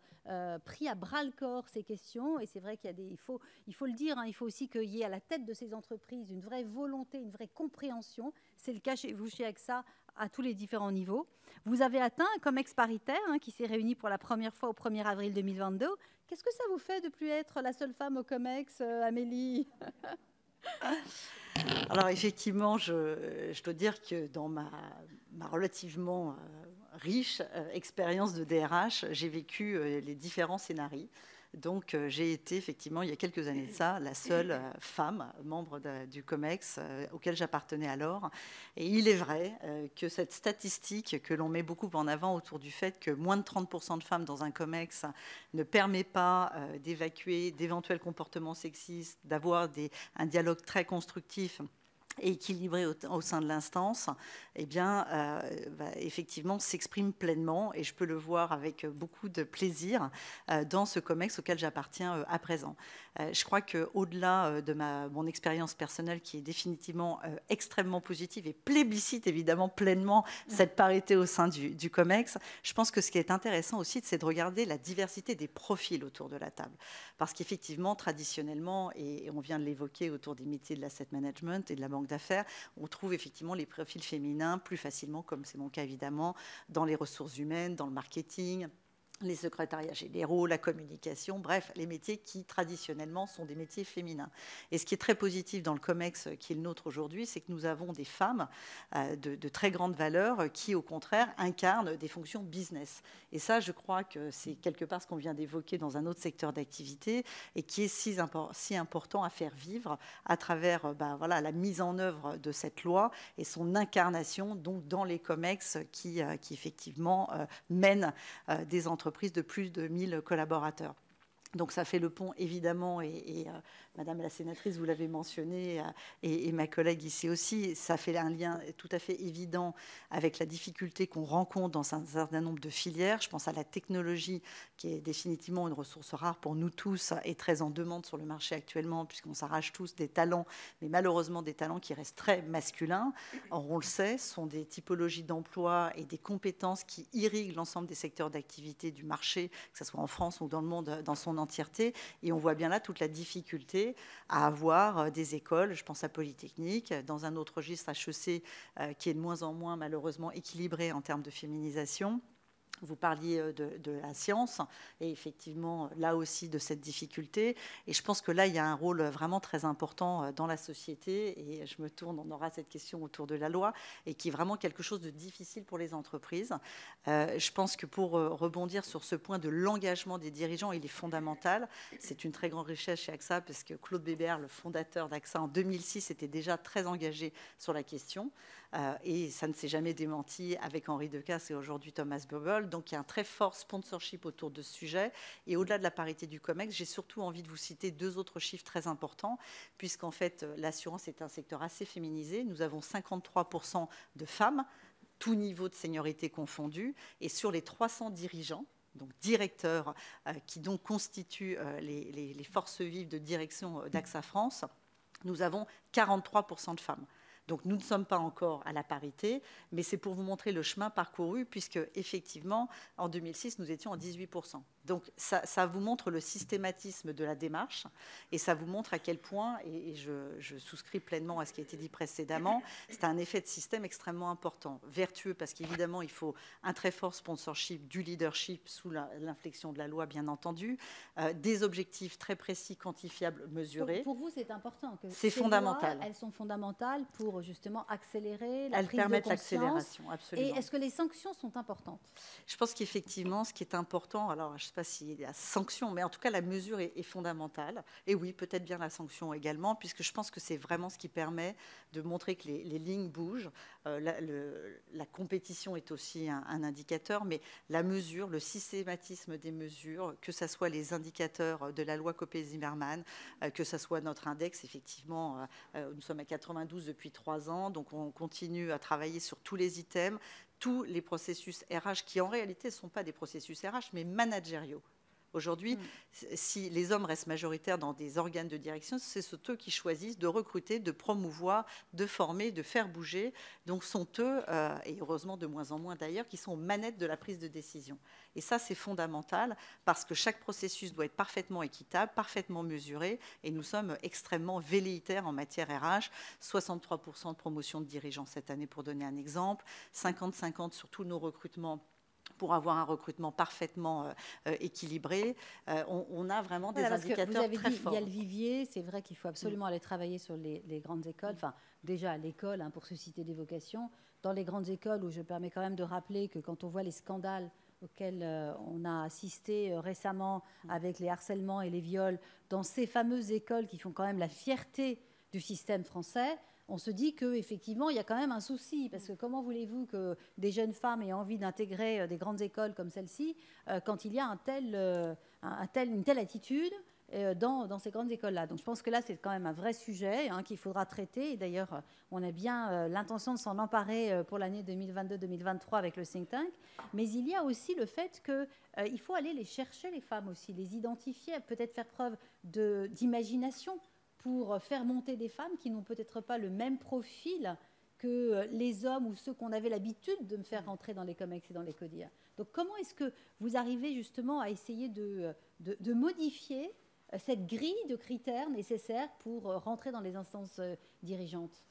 pris à bras-le-corps ces questions. Et c'est vrai il faut le dire, il faut aussi qu'il y ait à la tête de ces entreprises une vraie volonté, une vraie compréhension. C'est le cas chez vous, chez AXA, à tous les différents niveaux. Vous avez atteint un COMEX paritaire qui s'est réuni pour la première fois au 1er avril 2022. Qu'est-ce que ça vous fait de ne plus être la seule femme au COMEX, Amélie ? Alors effectivement, je dois dire que dans ma relativement riche expérience de DRH, j'ai vécu les différents scénarios. Donc j'ai été effectivement, il y a quelques années de ça, la seule femme membre du COMEX auquel j'appartenais alors. Et il est vrai que cette statistique que l'on met beaucoup en avant autour du fait que moins de 30% de femmes dans un COMEX ne permet pas d'évacuer d'éventuels comportements sexistes, d'avoir un dialogue très constructif et équilibré au sein de l'instance, eh bien, effectivement, s'exprime pleinement, et je peux le voir avec beaucoup de plaisir dans ce COMEX auquel j'appartiens à présent. Je crois qu'au-delà de mon expérience personnelle, qui est définitivement extrêmement positive et plébiscite évidemment pleinement cette parité au sein du COMEX, je pense que ce qui est intéressant aussi, c'est de regarder la diversité des profils autour de la table. Parce qu'effectivement, traditionnellement, et on vient de l'évoquer autour des métiers de l'asset management et de la banque d'affaires, on trouve effectivement les profils féminins plus facilement, comme c'est mon cas évidemment, dans les ressources humaines, dans le marketing, les secrétariats généraux, la communication, bref, les métiers qui traditionnellement sont des métiers féminins. Et ce qui est très positif dans le COMEX qui est le nôtre aujourd'hui, c'est que nous avons des femmes de très grande valeur qui, au contraire, incarnent des fonctions business. Et ça, je crois que c'est quelque part ce qu'on vient d'évoquer dans un autre secteur d'activité et qui est si important à faire vivre à travers voilà, la mise en œuvre de cette loi et son incarnation donc, dans les COMEX qui effectivement mènent des entreprises de plus de 1000 collaborateurs. Donc ça fait le pont évidemment, et Madame la sénatrice, vous l'avez mentionné, et ma collègue ici aussi, ça fait un lien tout à fait évident avec la difficulté qu'on rencontre dans un certain nombre de filières. Je pense à la technologie, qui est définitivement une ressource rare pour nous tous et très en demande sur le marché actuellement, puisqu'on s'arrache tous des talents, mais malheureusement des talents qui restent très masculins. Or, on le sait, ce sont des typologies d'emploi et des compétences qui irriguent l'ensemble des secteurs d'activité du marché, que ce soit en France ou dans le monde dans son entièreté. Et on voit bien là toute la difficulté à avoir des écoles, je pense à Polytechnique, dans un autre registre HEC qui est de moins en moins malheureusement équilibré en termes de féminisation, Vous parliez de la science et effectivement, là aussi, de cette difficulté. Et je pense que là, il y a un rôle vraiment très important dans la société. Et je me tourne, on aura cette question autour de la loi, et qui est vraiment quelque chose de difficile pour les entreprises. Je pense que pour rebondir sur ce point de l'engagement des dirigeants, il est fondamental. C'est une très grande richesse chez AXA, parce que Claude Bébert, le fondateur d'AXA en 2006, était déjà très engagé sur la question. Et ça ne s'est jamais démenti avec Henri Decasse et aujourd'hui Thomas Buberl. Donc il y a un très fort sponsorship autour de ce sujet. Et au-delà de la parité du COMEX, j'ai surtout envie de vous citer 2 autres chiffres très importants, puisqu'en fait l'assurance est un secteur assez féminisé. Nous avons 53% de femmes, tout niveau de seniorité confondu, et sur les 300 dirigeants, donc directeurs, qui donc constituent les forces vives de direction d'AXA France, nous avons 43% de femmes. Donc nous ne sommes pas encore à la parité, mais c'est pour vous montrer le chemin parcouru, puisque effectivement, en 2006, nous étions à 18%. Donc ça vous montre le systématisme de la démarche, et ça vous montre à quel point, et je souscris pleinement à ce qui a été dit précédemment, c'est un effet de système extrêmement important, vertueux, parce qu'évidemment, il faut un très fort sponsorship, du leadership sous l'inflexion de la loi, bien entendu, des objectifs très précis, quantifiables, mesurés. Pour vous, c'est important que c'est fondamental. Lois, elles sont fondamentales pour justement accélérer la elles prise de permettent conscience. l'accélération, absolument. Et est-ce que les sanctions sont importantes? Je pense qu'effectivement, ce qui est important, alors je ne sais pas s'il y a sanction, mais en tout cas, la mesure est fondamentale. Et oui, peut-être bien la sanction également, puisque je pense que c'est vraiment ce qui permet de montrer que les lignes bougent. La compétition est aussi un indicateur, mais la mesure, le systématisme des mesures, que ce soit les indicateurs de la loi Copé-Zimmermann, que ce soit notre index, effectivement, nous sommes à 92 depuis 3 ans, donc on continue à travailler sur tous les items, tous les processus RH, qui en réalité ne sont pas des processus RH, mais managériaux. Aujourd'hui, si les hommes restent majoritaires dans des organes de direction, c'est eux qui choisissent de recruter, de promouvoir, de former, de faire bouger. Donc, sont eux, et heureusement de moins en moins d'ailleurs, qui sont aux manettes de la prise de décision. Et ça, c'est fondamental, parce que chaque processus doit être parfaitement équitable, parfaitement mesuré, et nous sommes extrêmement velléitaires en matière RH. 63% de promotion de dirigeants cette année, pour donner un exemple, 50-50 sur tous nos recrutements, pour avoir un recrutement parfaitement équilibré. On a vraiment des indicateurs très forts. Il y a le vivier, c'est vrai qu'il faut absolument aller travailler sur les grandes écoles, enfin déjà à l'école, pour susciter des vocations. Dans les grandes écoles, où je permets quand même de rappeler que quand on voit les scandales auxquels on a assisté récemment avec les harcèlements et les viols, dans ces fameuses écoles qui font quand même la fierté du système français, on se dit qu'effectivement, il y a quand même un souci, parce que comment voulez-vous que des jeunes femmes aient envie d'intégrer des grandes écoles comme celle-ci quand il y a une telle attitude dans ces grandes écoles-là. Donc je pense que là, c'est quand même un vrai sujet qu'il faudra traiter. Et d'ailleurs, on a bien l'intention de s'en emparer pour l'année 2022-2023 avec le think tank. Mais il y a aussi le fait qu'il faut aller les chercher, les femmes aussi, les identifier, peut-être faire preuve d'imagination, pour faire monter des femmes qui n'ont peut-être pas le même profil que les hommes ou ceux qu'on avait l'habitude de me faire rentrer dans les COMEX et dans les CODIR. Donc comment est-ce que vous arrivez justement à essayer de modifier cette grille de critères nécessaires pour rentrer dans les instances dirigeantes?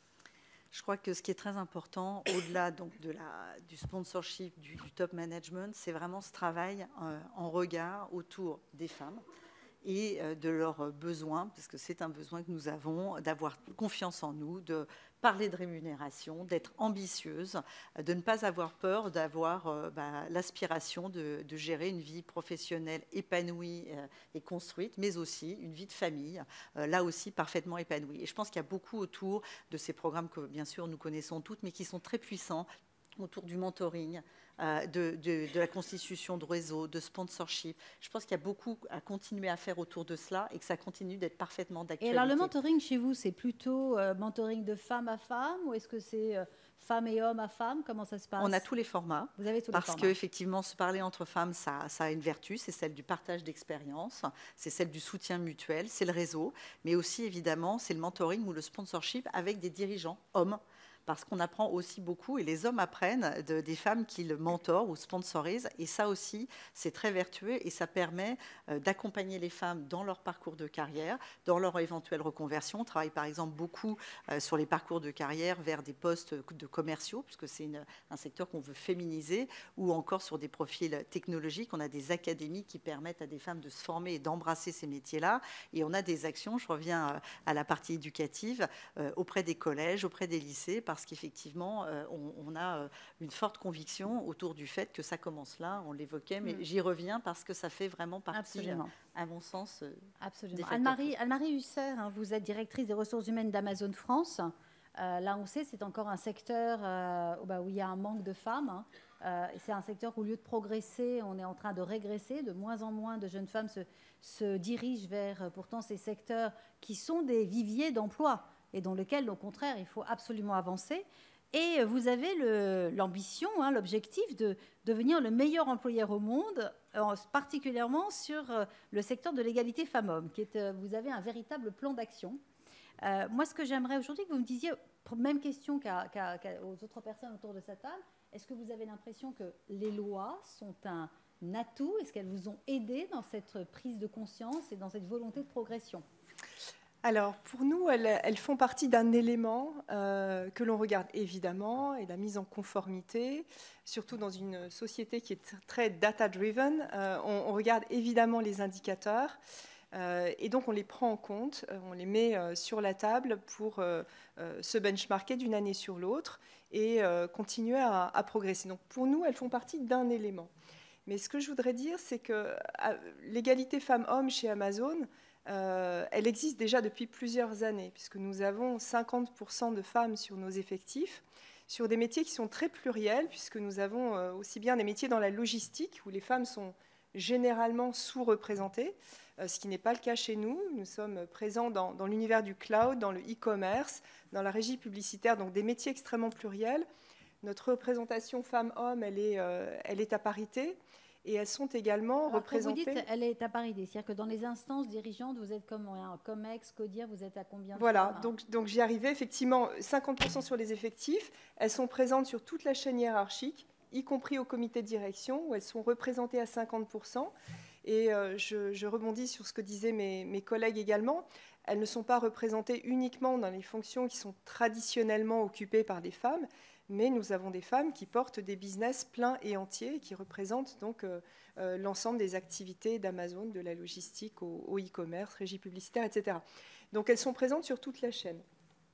Je crois que ce qui est très important, au-delà donc du sponsorship, du top management, c'est vraiment ce travail en regard autour des femmes et de leurs besoins, parce que c'est un besoin que nous avons, d'avoir confiance en nous, de parler de rémunération, d'être ambitieuse, de ne pas avoir peur, d'avoir l'aspiration de gérer une vie professionnelle épanouie et construite, mais aussi une vie de famille, là aussi parfaitement épanouie. Et je pense qu'il y a beaucoup autour de ces programmes que, bien sûr, nous connaissons toutes, mais qui sont très puissants, autour du mentoring, de la constitution de réseaux, de sponsorship. Je pense qu'il y a beaucoup à continuer à faire autour de cela et que ça continue d'être parfaitement d'actualité. Et alors le mentoring chez vous, c'est plutôt mentoring de femme à femme, ou est-ce que c'est femme et homme à femme? Comment ça se passe? On a tous les formats. Vous avez tous les formats. Parce qu'effectivement, se parler entre femmes, ça a une vertu, c'est celle du partage d'expérience, c'est celle du soutien mutuel, c'est le réseau, mais aussi évidemment, c'est le mentoring ou le sponsorship avec des dirigeants hommes. parce qu'on apprend aussi beaucoup, et les hommes apprennent des femmes qu'ils mentorent ou sponsorisent, et ça aussi, c'est très vertueux, et ça permet d'accompagner les femmes dans leur parcours de carrière, dans leur éventuelle reconversion. On travaille par exemple beaucoup sur les parcours de carrière vers des postes de commerciaux, puisque c'est un secteur qu'on veut féminiser, ou encore sur des profils technologiques. On a des académies qui permettent à des femmes de se former et d'embrasser ces métiers-là, et on a des actions, je reviens à la partie éducative, auprès des collèges, auprès des lycées, parce qu'effectivement, on a une forte conviction autour du fait que ça commence là, on l'évoquait, mais j'y reviens parce que ça fait vraiment partie, à mon sens, Absolument. Anne-Marie Husser, hein, vous êtes directrice des ressources humaines d'Amazon France. Là, on sait, c'est encore un secteur où il y a un manque de femmes. Hein. C'est un secteur où, au lieu de progresser, on est en train de régresser. De moins en moins de jeunes femmes se dirigent vers pourtant ces secteurs qui sont des viviers d'emploi et dans lesquels, au contraire, il faut absolument avancer. Et vous avez l'ambition, hein, l'objectif de devenir le meilleur employeur au monde, particulièrement sur le secteur de l'égalité femmes-hommes. Vous avez un véritable plan d'action. Moi, ce que j'aimerais aujourd'hui que vous me disiez, même question aux autres personnes autour de cette table, est-ce que vous avez l'impression que les lois sont un atout? Est-ce qu'elles vous ont aidé dans cette prise de conscience et dans cette volonté de progression? Alors, pour nous, elles font partie d'un élément que l'on regarde évidemment, et la mise en conformité, surtout dans une société qui est très data-driven. On regarde évidemment les indicateurs, et donc on les prend en compte, on les met sur la table pour se benchmarker d'une année sur l'autre et continuer à progresser. Donc pour nous, elles font partie d'un élément. Mais ce que je voudrais dire, c'est que l'égalité femmes-hommes chez Amazon, elle existe déjà depuis plusieurs années, puisque nous avons 50% de femmes sur nos effectifs, sur des métiers qui sont très pluriels, puisque nous avons aussi bien des métiers dans la logistique, où les femmes sont généralement sous-représentées, ce qui n'est pas le cas chez nous. Nous sommes présents dans l'univers du cloud, dans le e-commerce, dans la régie publicitaire, donc des métiers extrêmement pluriels. Notre représentation femmes-hommes, elle est à parité. Et elles sont également représentées. Quand vous dites elle est à parité, c'est-à-dire que dans les instances dirigeantes, vous êtes comme Comex, Codir, vous êtes à combien de Voilà, femmes? donc j'y arrivais. Effectivement, 50% sur les effectifs. Elles sont présentes sur toute la chaîne hiérarchique, y compris au comité de direction, où elles sont représentées à 50%. Et je rebondis sur ce que disaient mes collègues également. Elles ne sont pas représentées uniquement dans les fonctions qui sont traditionnellement occupées par des femmes, mais nous avons des femmes qui portent des business pleins et entiers, et qui représentent donc l'ensemble des activités d'Amazon, de la logistique au e-commerce, régie publicitaire, etc. Donc elles sont présentes sur toute la chaîne.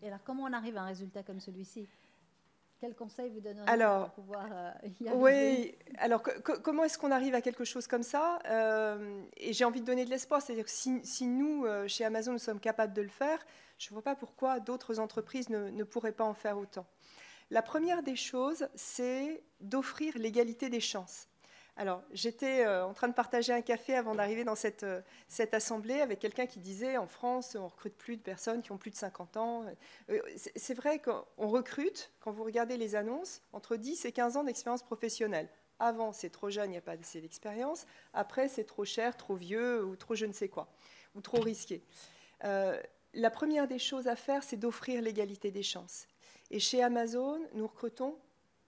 Et alors comment on arrive à un résultat comme celui-ci? Quel conseil vous donneriez pour pouvoir y arriver? Oui, alors comment est-ce qu'on arrive à quelque chose comme ça? Et j'ai envie de donner de l'espoir, c'est-à-dire que si nous, chez Amazon, nous sommes capables de le faire, je ne vois pas pourquoi d'autres entreprises ne pourraient pas en faire autant. La première des choses, c'est d'offrir l'égalité des chances. Alors, j'étais en train de partager un café avant d'arriver dans cette assemblée avec quelqu'un qui disait, en France, on ne recrute plus de personnes qui ont plus de 50 ans. C'est vrai qu'on recrute, quand vous regardez les annonces, entre 10 et 15 ans d'expérience professionnelle. Avant, c'est trop jeune, il n'y a pas assez d'expérience. Après, c'est trop cher, trop vieux, ou trop je ne sais quoi, ou trop risqué. La première des choses à faire, c'est d'offrir l'égalité des chances. Et chez Amazon, nous recrutons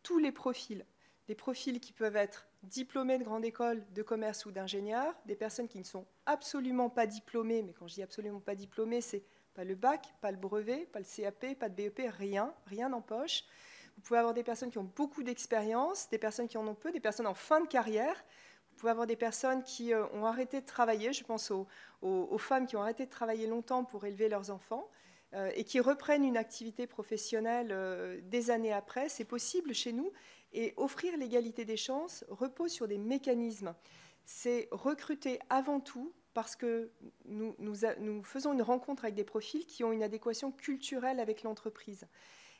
tous les profils. Des profils qui peuvent être diplômés de grande école de commerce ou d'ingénieur, des personnes qui ne sont absolument pas diplômées, mais quand je dis absolument pas diplômées, c'est pas le bac, pas le brevet, pas le CAP, pas de BEP, rien en poche. Vous pouvez avoir des personnes qui ont beaucoup d'expérience, des personnes qui en ont peu, des personnes en fin de carrière. Vous pouvez avoir des personnes qui ont arrêté de travailler, je pense aux femmes qui ont arrêté de travailler longtemps pour élever leurs enfants, et qui reprennent une activité professionnelle des années après. C'est possible chez nous. Et offrir l'égalité des chances repose sur des mécanismes. C'est recruter avant tout parce que nous faisons une rencontre avec des profils qui ont une adéquation culturelle avec l'entreprise.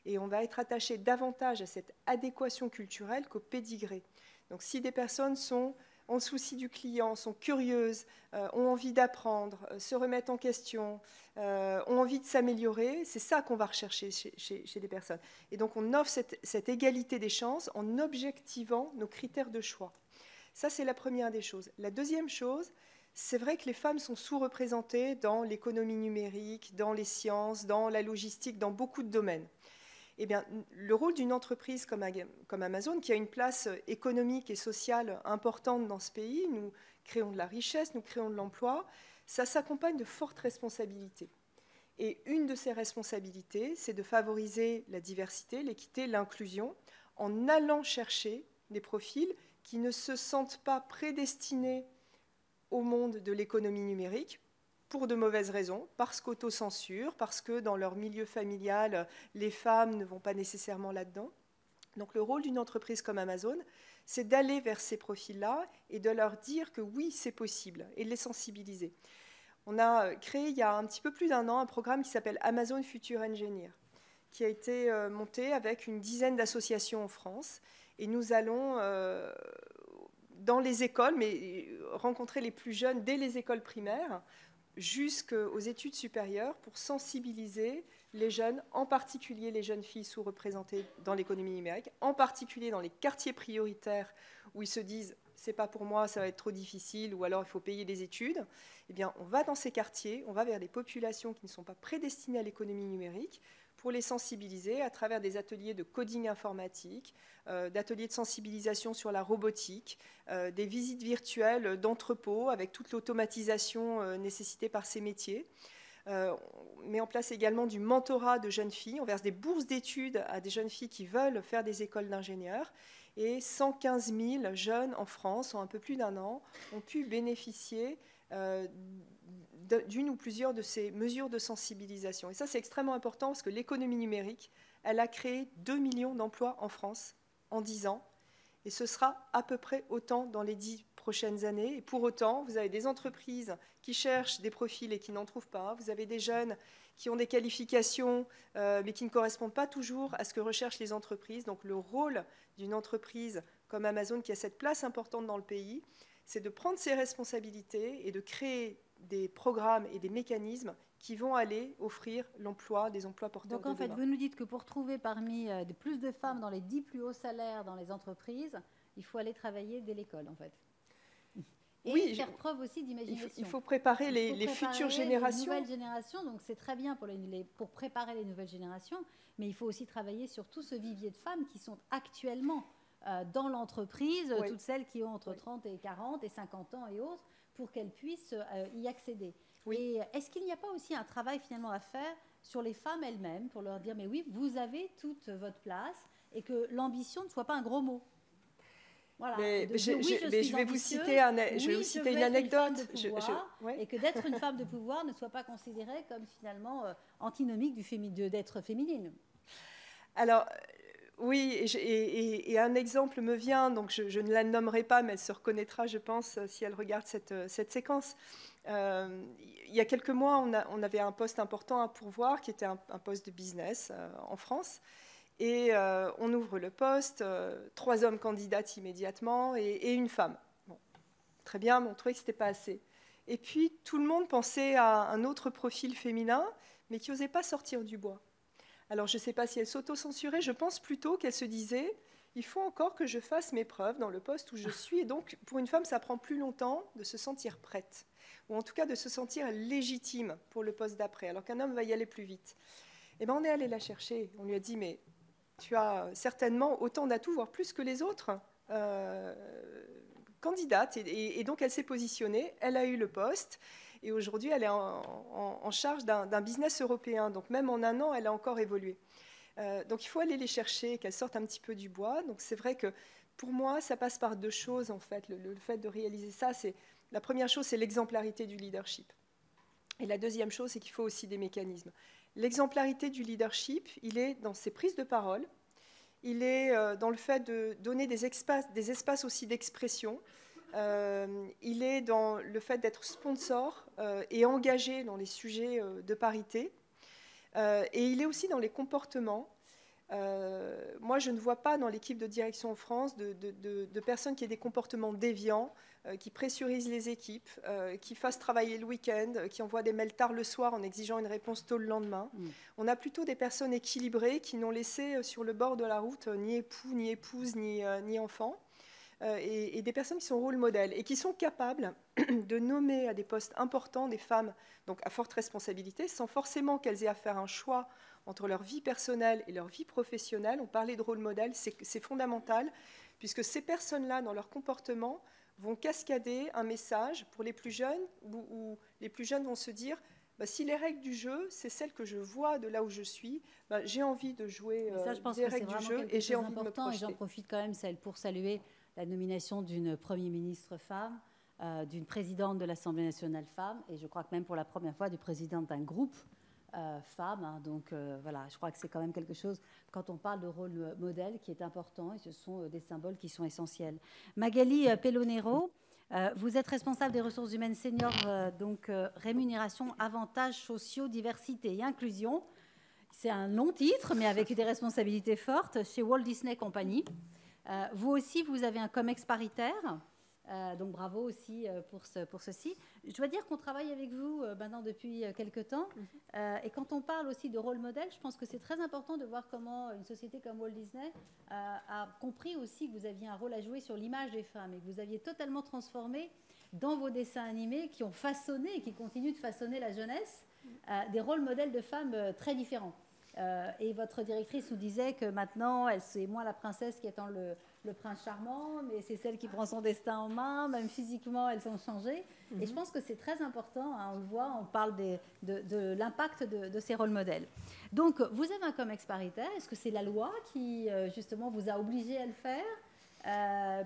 Et on va être attaché davantage à cette adéquation culturelle qu'au pédigré. Donc si des personnes ont le souci du client, sont curieuses, ont envie d'apprendre, se remettent en question, ont envie de s'améliorer, c'est ça qu'on va rechercher chez des personnes. Et donc on offre cette égalité des chances en objectivant nos critères de choix. Ça, c'est la première des choses. La deuxième chose, c'est vrai que les femmes sont sous-représentées dans l'économie numérique, dans les sciences, dans la logistique, dans beaucoup de domaines. Eh bien, le rôle d'une entreprise comme Amazon, qui a une place économique et sociale importante dans ce pays, nous créons de la richesse, nous créons de l'emploi, ça s'accompagne de fortes responsabilités. Et une de ces responsabilités, c'est de favoriser la diversité, l'équité, l'inclusion, en allant chercher des profils qui ne se sentent pas prédestinés au monde de l'économie numérique, pour de mauvaises raisons, parce qu'autocensure, parce que dans leur milieu familial, les femmes ne vont pas nécessairement là-dedans. Donc le rôle d'une entreprise comme Amazon, c'est d'aller vers ces profils-là et de leur dire que oui, c'est possible, et de les sensibiliser. On a créé il y a un petit peu plus d'1 an un programme qui s'appelle Amazon Future Engineer, qui a été monté avec une dizaine d'associations en France. Et nous allons dans les écoles, mais rencontrer les plus jeunes dès les écoles primaires, jusqu'aux études supérieures pour sensibiliser les jeunes, en particulier les jeunes filles sous-représentées dans l'économie numérique, en particulier dans les quartiers prioritaires où ils se disent « c'est pas pour moi, ça va être trop difficile » ou alors « il faut payer les études ». Eh bien, on va dans ces quartiers, on va vers des populations qui ne sont pas prédestinées à l'économie numérique pour les sensibiliser à travers des ateliers de coding informatique, d'ateliers de sensibilisation sur la robotique, des visites virtuelles d'entrepôts avec toute l'automatisation nécessitée par ces métiers. On met en place également du mentorat de jeunes filles. On verse des bourses d'études à des jeunes filles qui veulent faire des écoles d'ingénieurs. Et 115 000 jeunes en France, en un peu plus d'1 an, ont pu bénéficier d'une ou plusieurs de ces mesures de sensibilisation. Et ça, c'est extrêmement important parce que l'économie numérique, elle a créé 2 millions d'emplois en France en 10 ans. Et ce sera à peu près autant dans les 10 prochaines années. Et pour autant, vous avez des entreprises qui cherchent des profils et qui n'en trouvent pas. Vous avez des jeunes qui ont des qualifications, mais qui ne correspondent pas toujours à ce que recherchent les entreprises. Donc le rôle d'une entreprise comme Amazon, qui a cette place importante dans le pays, c'est de prendre ses responsabilités et de créer des programmes et des mécanismes qui vont aller offrir l'emploi, des emplois porteurs de demain. Donc en fait, vous nous dites que pour trouver parmi plus de femmes dans les 10 plus hauts salaires dans les entreprises, il faut aller travailler dès l'école en fait. Et oui, faire preuve aussi d'imagination. Il faut préparer les futures générations. Les nouvelles générations, donc c'est très bien pour préparer les nouvelles générations, mais il faut aussi travailler sur tout ce vivier de femmes qui sont actuellement dans l'entreprise, oui. Toutes celles qui ont entre 30 et 40 et 50 ans et autres, pour qu'elles puissent y accéder. Oui. Et est-ce qu'il n'y a pas aussi un travail finalement à faire sur les femmes elles-mêmes pour leur dire, mais oui, vous avez toute votre place et que l'ambition ne soit pas un gros mot? Voilà. Je vais vous citer une anecdote. Et que d'être une femme de pouvoir ne soit pas considéré comme finalement antinomique d'être féminine. Alors, oui, et un exemple me vient, donc je ne la nommerai pas, mais elle se reconnaîtra, je pense, si elle regarde cette séquence. Il y a quelques mois, on avait un poste important à pourvoir, qui était un poste de business en France. Et on ouvre le poste, 3 hommes candidatent immédiatement et une femme. Bon, très bien, mais on trouvait que ce n'était pas assez. Et puis, tout le monde pensait à un autre profil féminin, mais qui n'osait pas sortir du bois. Alors, je ne sais pas si elle s'auto-censurait, je pense plutôt qu'elle se disait « il faut encore que je fasse mes preuves dans le poste où je suis ». Et donc, pour une femme, ça prend plus longtemps de se sentir prête, ou en tout cas de se sentir légitime pour le poste d'après, alors qu'un homme va y aller plus vite. Et bien, on est allé la chercher. On lui a dit « mais tu as certainement autant d'atouts, voire plus que les autres candidates ». Et donc, elle s'est positionnée, elle a eu le poste. Et aujourd'hui, elle est en charge d'un business européen. Donc, même en 1 an, elle a encore évolué. Donc, il faut aller les chercher, qu'elles sortent un petit peu du bois. Donc, c'est vrai que pour moi, ça passe par 2 choses, en fait. Le fait de réaliser ça, la première chose, c'est l'exemplarité du leadership. Et la deuxième chose, c'est qu'il faut aussi des mécanismes. L'exemplarité du leadership, il est dans ses prises de parole, il est dans le fait de donner des espaces aussi d'expression, il est dans le fait d'être sponsor et engagé dans les sujets de parité, et il est aussi dans les comportements. Moi, je ne vois pas dans l'équipe de direction en France de personnes qui aient des comportements déviants, qui pressurisent les équipes, qui fassent travailler le week-end, qui envoient des mails tard le soir en exigeant une réponse tôt le lendemain. On a plutôt des personnes équilibrées qui n'ont laissé sur le bord de la route ni époux, ni épouse, ni enfants, et des personnes qui sont rôle modèles et qui sont capables de nommer à des postes importants des femmes donc à forte responsabilité, sans forcément qu'elles aient à faire un choix entre leur vie personnelle et leur vie professionnelle. On parlait de rôle modèle, c'est fondamental, puisque ces personnes-là, dans leur comportement, vont cascader un message pour les plus jeunes, où les plus jeunes vont se dire si les règles du jeu, c'est celles que je vois de là où je suis, j'ai envie de jouer ça, je pense des règles du jeu et j'ai envie de me projeter. Et j'en profite quand même pour saluer la nomination d'une Premier ministre femme, d'une présidente de l'Assemblée nationale femme, et je crois que même pour la première fois, du président d'un groupe femmes. Hein, donc voilà, je crois que c'est quand même quelque chose, quand on parle de rôle modèle, qui est important, et ce sont des symboles qui sont essentiels. Magali Pellonero, vous êtes responsable des ressources humaines seniors, donc rémunération, avantages sociaux, diversité et inclusion. C'est un long titre, mais avec des responsabilités fortes chez Walt Disney Company. Vous aussi, vous avez un COMEX paritaire. Donc bravo aussi pour ceci. Je dois dire qu'on travaille avec vous maintenant depuis quelques temps. Et quand on parle aussi de rôle modèle, je pense que c'est très important de voir comment une société comme Walt Disney a compris aussi que vous aviez un rôle à jouer sur l'image des femmes et que vous aviez totalement transformé dans vos dessins animés qui ont façonné et qui continuent de façonner la jeunesse des rôles modèles de femmes très différents. Et votre directrice nous disait que maintenant, c'est moins la princesse qui attend le prince charmant, mais c'est celle qui prend son destin en main, même physiquement, elles ont changé. Et je pense que c'est très important, hein, on le voit, on parle de l'impact de ces rôles modèles. Donc, vous avez un COMEX paritaire, est-ce que c'est la loi qui, justement, vous a obligé à le faire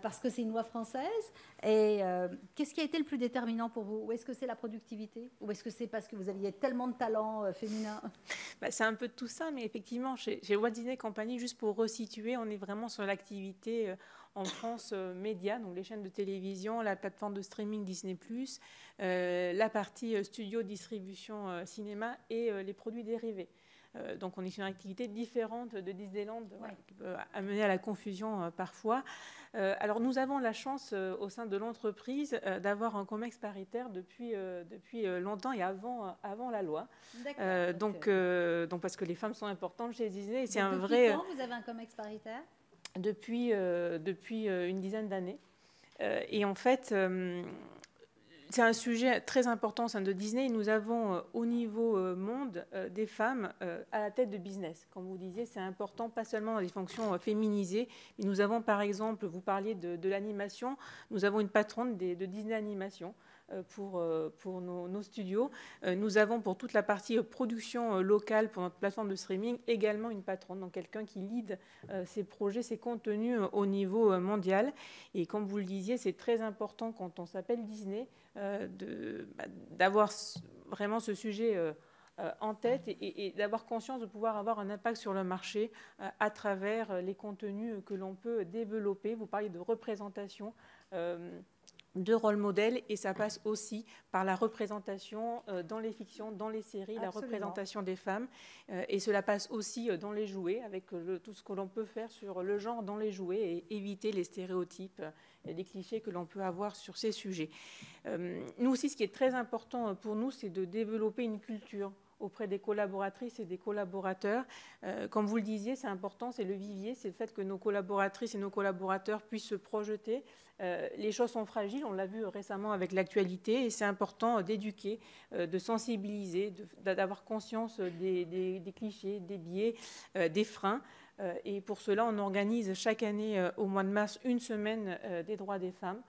parce que c'est une loi française? Et qu'est-ce qui a été le plus déterminant pour vous? Ou est-ce que c'est la productivité? Ou est-ce que c'est parce que vous aviez tellement de talents féminins? C'est un peu de tout ça, mais effectivement, chez Walt Disney Company, juste pour resituer, on est vraiment sur l'activité en France média, donc les chaînes de télévision, la plateforme de streaming Disney+, la partie studio, distribution, cinéma et les produits dérivés. Donc on est sur une activité différente de Disneyland, voilà, qui peut amener à la confusion parfois. Alors nous avons la chance au sein de l'entreprise d'avoir un COMEX paritaire depuis longtemps et avant la loi. Donc parce que les femmes sont importantes chez Disney. C'est un vrai. Depuis quand vous avez un COMEX paritaire? Depuis une dizaine d'années. Et en fait, c'est un sujet très important au sein de Disney. Nous avons au niveau monde des femmes à la tête de business. Comme vous disiez, c'est important, pas seulement dans les fonctions féminisées. Mais nous avons par exemple, vous parliez de l'animation, nous avons une patronne de Disney Animation pour nos studios. Nous avons pour toute la partie production locale pour notre plateforme de streaming également une patronne, donc quelqu'un qui lead ces projets, ces contenus au niveau mondial. Et comme vous le disiez, c'est très important quand on s'appelle Disney d'avoir vraiment ce sujet en tête et d'avoir conscience de pouvoir avoir un impact sur le marché à travers les contenus que l'on peut développer. Vous parliez de représentation, de rôle modèle, et ça passe aussi par la représentation dans les fictions, dans les séries, la représentation des femmes, et cela passe aussi dans les jouets, avec tout ce que l'on peut faire sur le genre dans les jouets et éviter les stéréotypes et les clichés que l'on peut avoir sur ces sujets. Nous aussi, ce qui est très important pour nous, c'est de développer une culture auprès des collaboratrices et des collaborateurs. Comme vous le disiez, c'est important, c'est le vivier, c'est le fait que nos collaboratrices et nos collaborateurs puissent se projeter. Les choses sont fragiles, on l'a vu récemment avec l'actualité, et c'est important d'éduquer, de sensibiliser, d'avoir conscience des clichés, des biais, des freins. Et pour cela, on organise chaque année, au mois de mars, une semaine des droits des femmes,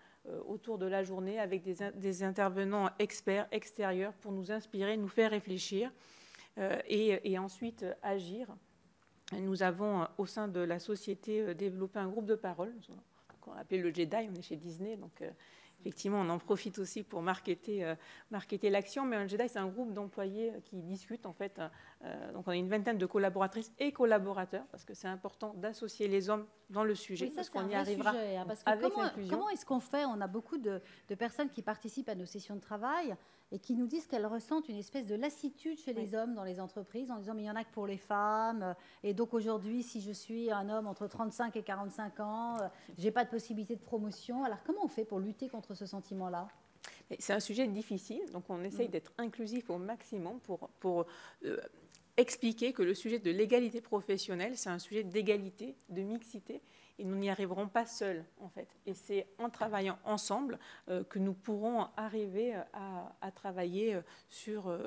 autour de la journée, avec des intervenants experts extérieurs pour nous inspirer, nous faire réfléchir et ensuite agir. Nous avons au sein de la société développé un groupe de parole qu'on appelle le Jedi. On est chez Disney, donc effectivement on en profite aussi pour marketer l'action, mais un Jedi, c'est un groupe d'employés qui discutent en fait. Donc on a une vingtaine de collaboratrices et collaborateurs, parce que c'est important d'associer les hommes dans le sujet, ça, parce qu'on y arrivera sujet, hein, parce que avec l'inclusion. Comment est-ce qu'on fait? On a beaucoup de personnes qui participent à nos sessions de travail et qui nous disent qu'elles ressentent une espèce de lassitude chez les hommes dans les entreprises, en disant mais il y en a que pour les femmes, et donc aujourd'hui, si je suis un homme entre 35 et 45 ans, j'ai pas de possibilité de promotion. Alors comment on fait pour lutter contre ce sentiment-là? C'est un sujet difficile, donc on essaye d'être inclusif au maximum pour expliquer que le sujet de l'égalité professionnelle, c'est un sujet d'égalité, de mixité, Et nous n'y arriverons pas seuls, en fait. Et c'est en travaillant ensemble que nous pourrons arriver à travailler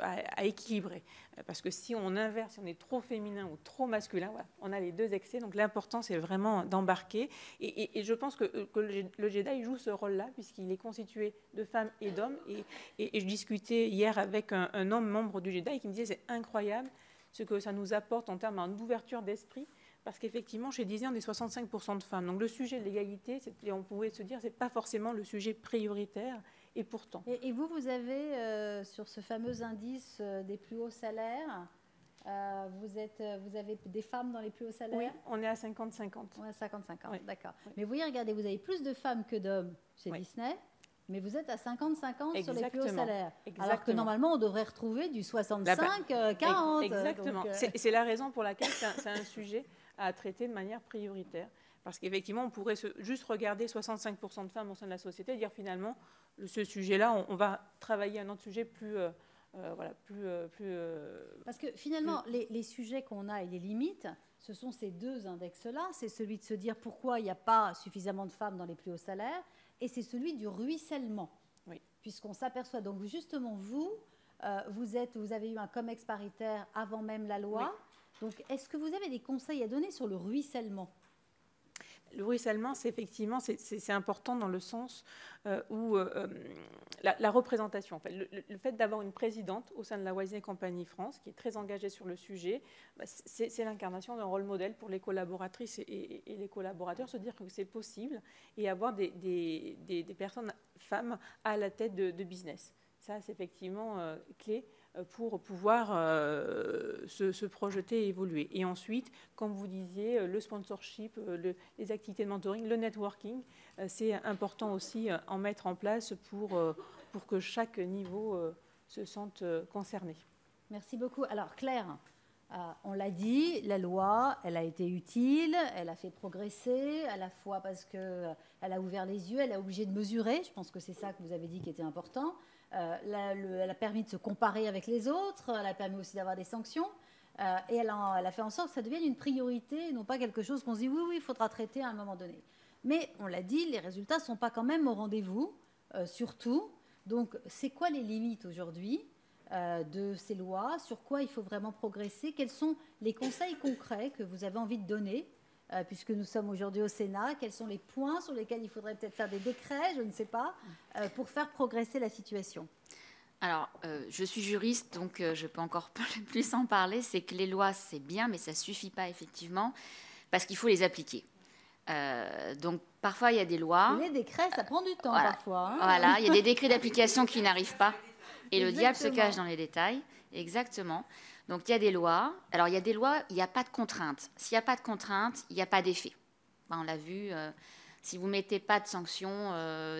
à équilibrer. Parce que si on inverse, si on est trop féminin ou trop masculin, voilà, on a les deux excès. Donc l'important, c'est vraiment d'embarquer. Et je pense que le JEDA joue ce rôle-là, puisqu'il est constitué de femmes et d'hommes. Et je discutais hier avec un homme membre du JEDA qui me disait, c'est incroyable ce que ça nous apporte en termes d'ouverture d'esprit. Parce qu'effectivement, chez Disney, on est 65% de femmes. Donc le sujet de l'égalité, on pouvait se dire, ce n'est pas forcément le sujet prioritaire, et pourtant. Et vous avez, sur ce fameux indice des plus hauts salaires, vous avez des femmes dans les plus hauts salaires? Oui, on est à 50-50. On est à 50-50, oui. D'accord. Oui. Mais vous voyez, regardez, vous avez plus de femmes que d'hommes chez Disney, mais vous êtes à 50-50 sur les plus hauts salaires. Exactement. Alors que normalement, on devrait retrouver du 65-40. Exactement. C'est la raison pour laquelle c'est un sujet à traiter de manière prioritaire. Parce qu'effectivement, on pourrait juste regarder 65% de femmes au sein de la société et dire finalement, ce sujet-là, on va travailler un autre sujet plus... Parce que finalement, les sujets qu'on a et les limites, ce sont ces deux index-là. C'est celui de se dire pourquoi il n'y a pas suffisamment de femmes dans les plus hauts salaires, et c'est celui du ruissellement. Oui. Puisqu'on s'aperçoit, donc justement, vous avez eu un COMEX paritaire avant même la loi. Oui. Donc, est-ce que vous avez des conseils à donner sur le ruissellement? Le ruissellement, c'est important dans le sens où la représentation, en fait, le fait d'avoir une présidente au sein de la Walt Disney Company France qui est très engagée sur le sujet, c'est l'incarnation d'un rôle modèle pour les collaboratrices et les collaborateurs, se dire que c'est possible et avoir des personnes femmes à la tête de business. Ça, c'est effectivement clé pour pouvoir se projeter et évoluer. Et ensuite, comme vous disiez, le sponsorship, les activités de mentoring, le networking, c'est important aussi en mettre en place pour que chaque niveau se sente concerné. Merci beaucoup. Alors Claire, on l'a dit, la loi, elle a été utile, elle a fait progresser, à la fois parce qu'elle a ouvert les yeux, elle a obligé de mesurer, je pense que c'est ça que vous avez dit qui était important. Elle a permis de se comparer avec les autres, elle a permis aussi d'avoir des sanctions, et elle a fait en sorte que ça devienne une priorité, non pas quelque chose qu'on se dit oui, il faudra traiter à un moment donné. Mais on l'a dit, les résultats ne sont pas quand même au rendez-vous, surtout. Donc, c'est quoi les limites aujourd'hui de ces lois? Sur quoi il faut vraiment progresser? Quels sont les conseils concrets que vous avez envie de donner puisque nous sommes aujourd'hui au Sénat, quels sont les points sur lesquels il faudrait peut-être faire des décrets, je ne sais pas, pour faire progresser la situation? Alors, je suis juriste, donc je peux encore plus en parler. C'est que les lois, c'est bien, mais ça ne suffit pas, effectivement, parce qu'il faut les appliquer. Donc, parfois, il y a des lois... Les décrets, ça prend du temps, voilà. Parfois. Hein. Voilà, il y a des décrets d'application qui n'arrivent pas. Et le diable se cache dans les détails. Exactement. Donc, il y a des lois. Alors, il y a des lois, il n'y a pas de contraintes. S'il n'y a pas de contraintes, il n'y a pas d'effet. On l'a vu, si vous ne mettez pas de sanctions,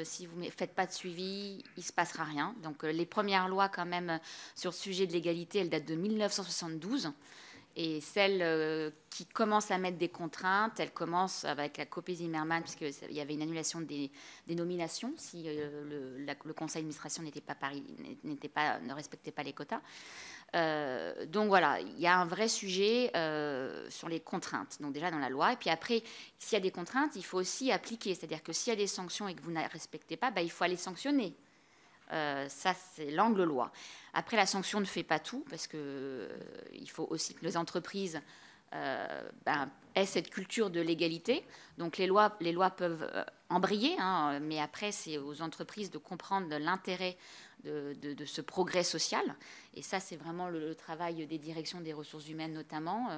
si vous ne faites pas de suivi, il ne se passera rien. Donc, les premières lois, quand même, sur le sujet de l'égalité, elles datent de 1972. Et celles qui commencent à mettre des contraintes, elles commencent avec la Copé-Zimmermann, puisqu'il y avait une annulation des nominations si le conseil d'administration ne respectait pas les quotas. Donc voilà, il y a un vrai sujet sur les contraintes, donc déjà dans la loi. Et puis après, s'il y a des contraintes, il faut aussi appliquer. C'est-à-dire que s'il y a des sanctions et que vous ne respectez pas, il faut aller sanctionner. Ça, c'est l'angle loi. Après, la sanction ne fait pas tout, parce qu'il faut aussi que les entreprises aient cette culture de l'égalité. Donc, les lois peuvent embrayer, hein, mais après, c'est aux entreprises de comprendre l'intérêt de ce progrès social. Et ça, c'est vraiment le travail des directions des ressources humaines, notamment.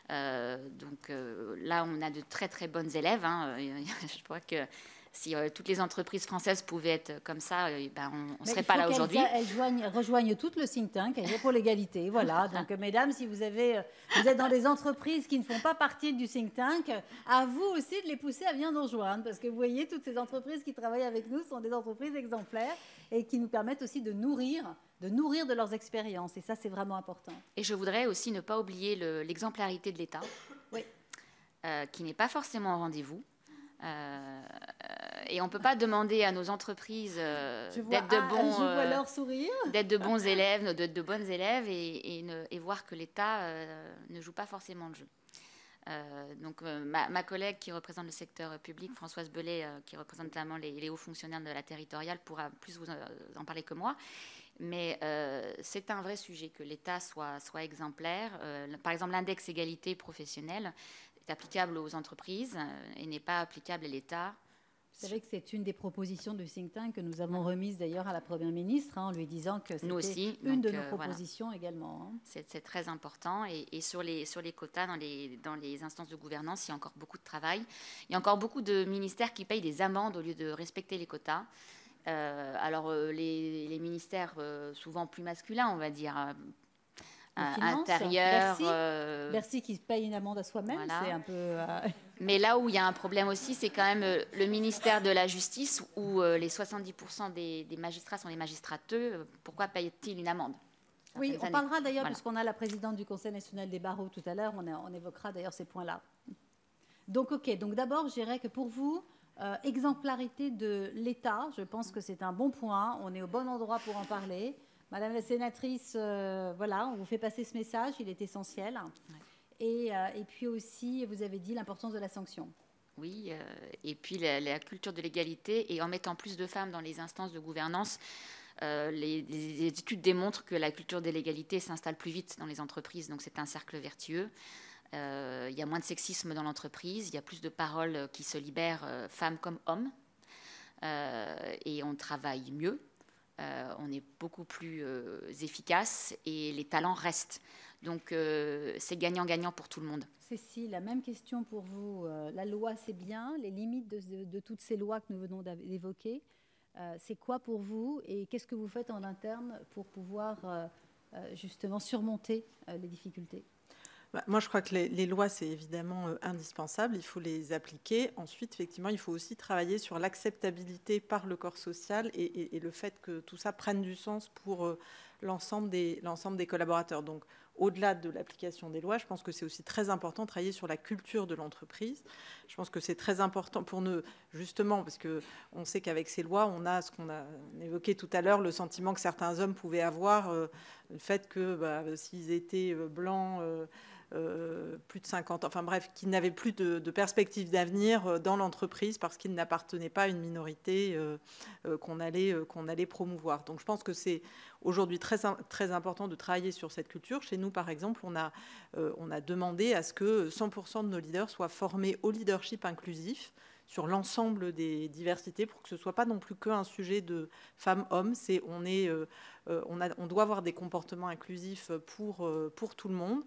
Donc, là, on a de très, très bonnes élèves. Hein. Je crois que si toutes les entreprises françaises pouvaient être comme ça, on ne serait pas là aujourd'hui. Elles rejoignent toutes le think tank, elles vont pour l'égalité. Voilà. Donc, mesdames, si vous êtes dans des entreprises qui ne font pas partie du think tank, à vous aussi de les pousser à bien nous rejoindre. Parce que vous voyez, toutes ces entreprises qui travaillent avec nous sont des entreprises exemplaires et qui nous permettent aussi de nourrir de leurs expériences. Et ça, c'est vraiment important. Et je voudrais aussi ne pas oublier l'exemplarité de l'État, oui. Qui n'est pas forcément au rendez-vous. Et on ne peut pas demander à nos entreprises d'être de bons élèves, de bonnes élèves et voir que l'État ne joue pas forcément le jeu. Donc, ma collègue qui représente le secteur public, Françoise Belay, qui représente notamment les hauts fonctionnaires de la territoriale, pourra plus vous en parler que moi. Mais c'est un vrai sujet que l'État soit exemplaire. Par exemple, l'index égalité professionnelle est applicable aux entreprises et n'est pas applicable à l'État. Vous savez que c'est une des propositions du think tank que nous avons remise d'ailleurs à la Première ministre, en lui disant que c'était une de nos propositions également. C'est très important. Et sur les quotas dans les instances de gouvernance, il y a encore beaucoup de travail. Il y a encore beaucoup de ministères qui payent des amendes au lieu de respecter les quotas. Alors, les ministères souvent plus masculins, on va dire, intérieur. Bercy qui paye une amende à soi-même, voilà. C'est un peu... Mais là où il y a un problème aussi, c'est quand même le ministère de la Justice, où les 70% des magistrats sont des magistrateux. Pourquoi paye-t-il une amende? Oui, on parlera d'ailleurs, puisqu'on a la présidente du Conseil national des barreaux tout à l'heure, on évoquera d'ailleurs ces points-là. Donc, OK. Donc, d'abord, je dirais que pour vous, exemplarité de l'État, je pense que c'est un bon point. On est au bon endroit pour en parler. Madame la sénatrice, voilà, on vous fait passer ce message, il est essentiel. Ouais. Et puis aussi, vous avez dit l'importance de la sanction. Oui, et puis la culture de l'égalité, et en mettant plus de femmes dans les instances de gouvernance, les études démontrent que la culture de l'égalité s'installe plus vite dans les entreprises, donc c'est un cercle vertueux. Il y a moins de sexisme dans l'entreprise, il y a plus de paroles qui se libèrent, femmes comme hommes, et on travaille mieux. On est beaucoup plus efficace et les talents restent. Donc, c'est gagnant-gagnant pour tout le monde. Cécile, la même question pour vous. La loi, c'est bien. Les limites de toutes ces lois que nous venons d'évoquer, c'est quoi pour vous? Et qu'est-ce que vous faites en interne pour pouvoir justement surmonter les difficultés? Moi, je crois que les lois, c'est évidemment indispensable. Il faut les appliquer. Ensuite, effectivement, il faut aussi travailler sur l'acceptabilité par le corps social et le fait que tout ça prenne du sens pour l'ensemble des collaborateurs. Donc, au-delà de l'application des lois, je pense que c'est aussi très important de travailler sur la culture de l'entreprise. Je pense que c'est très important pour nous, justement, parce qu'on sait qu'avec ces lois, on a ce qu'on a évoqué tout à l'heure, le sentiment que certains hommes pouvaient avoir, le fait que s'ils étaient blancs, plus de 50 ans, enfin bref, qui n'avaient plus de perspective d'avenir dans l'entreprise parce qu'ils n'appartenaient pas à une minorité qu'on allait promouvoir. Donc je pense que c'est aujourd'hui très, très important de travailler sur cette culture. Chez nous, par exemple, on a demandé à ce que 100% de nos leaders soient formés au leadership inclusif sur l'ensemble des diversités pour que ce ne soit pas non plus qu'un sujet de femmes-hommes. On doit avoir des comportements inclusifs pour tout le monde.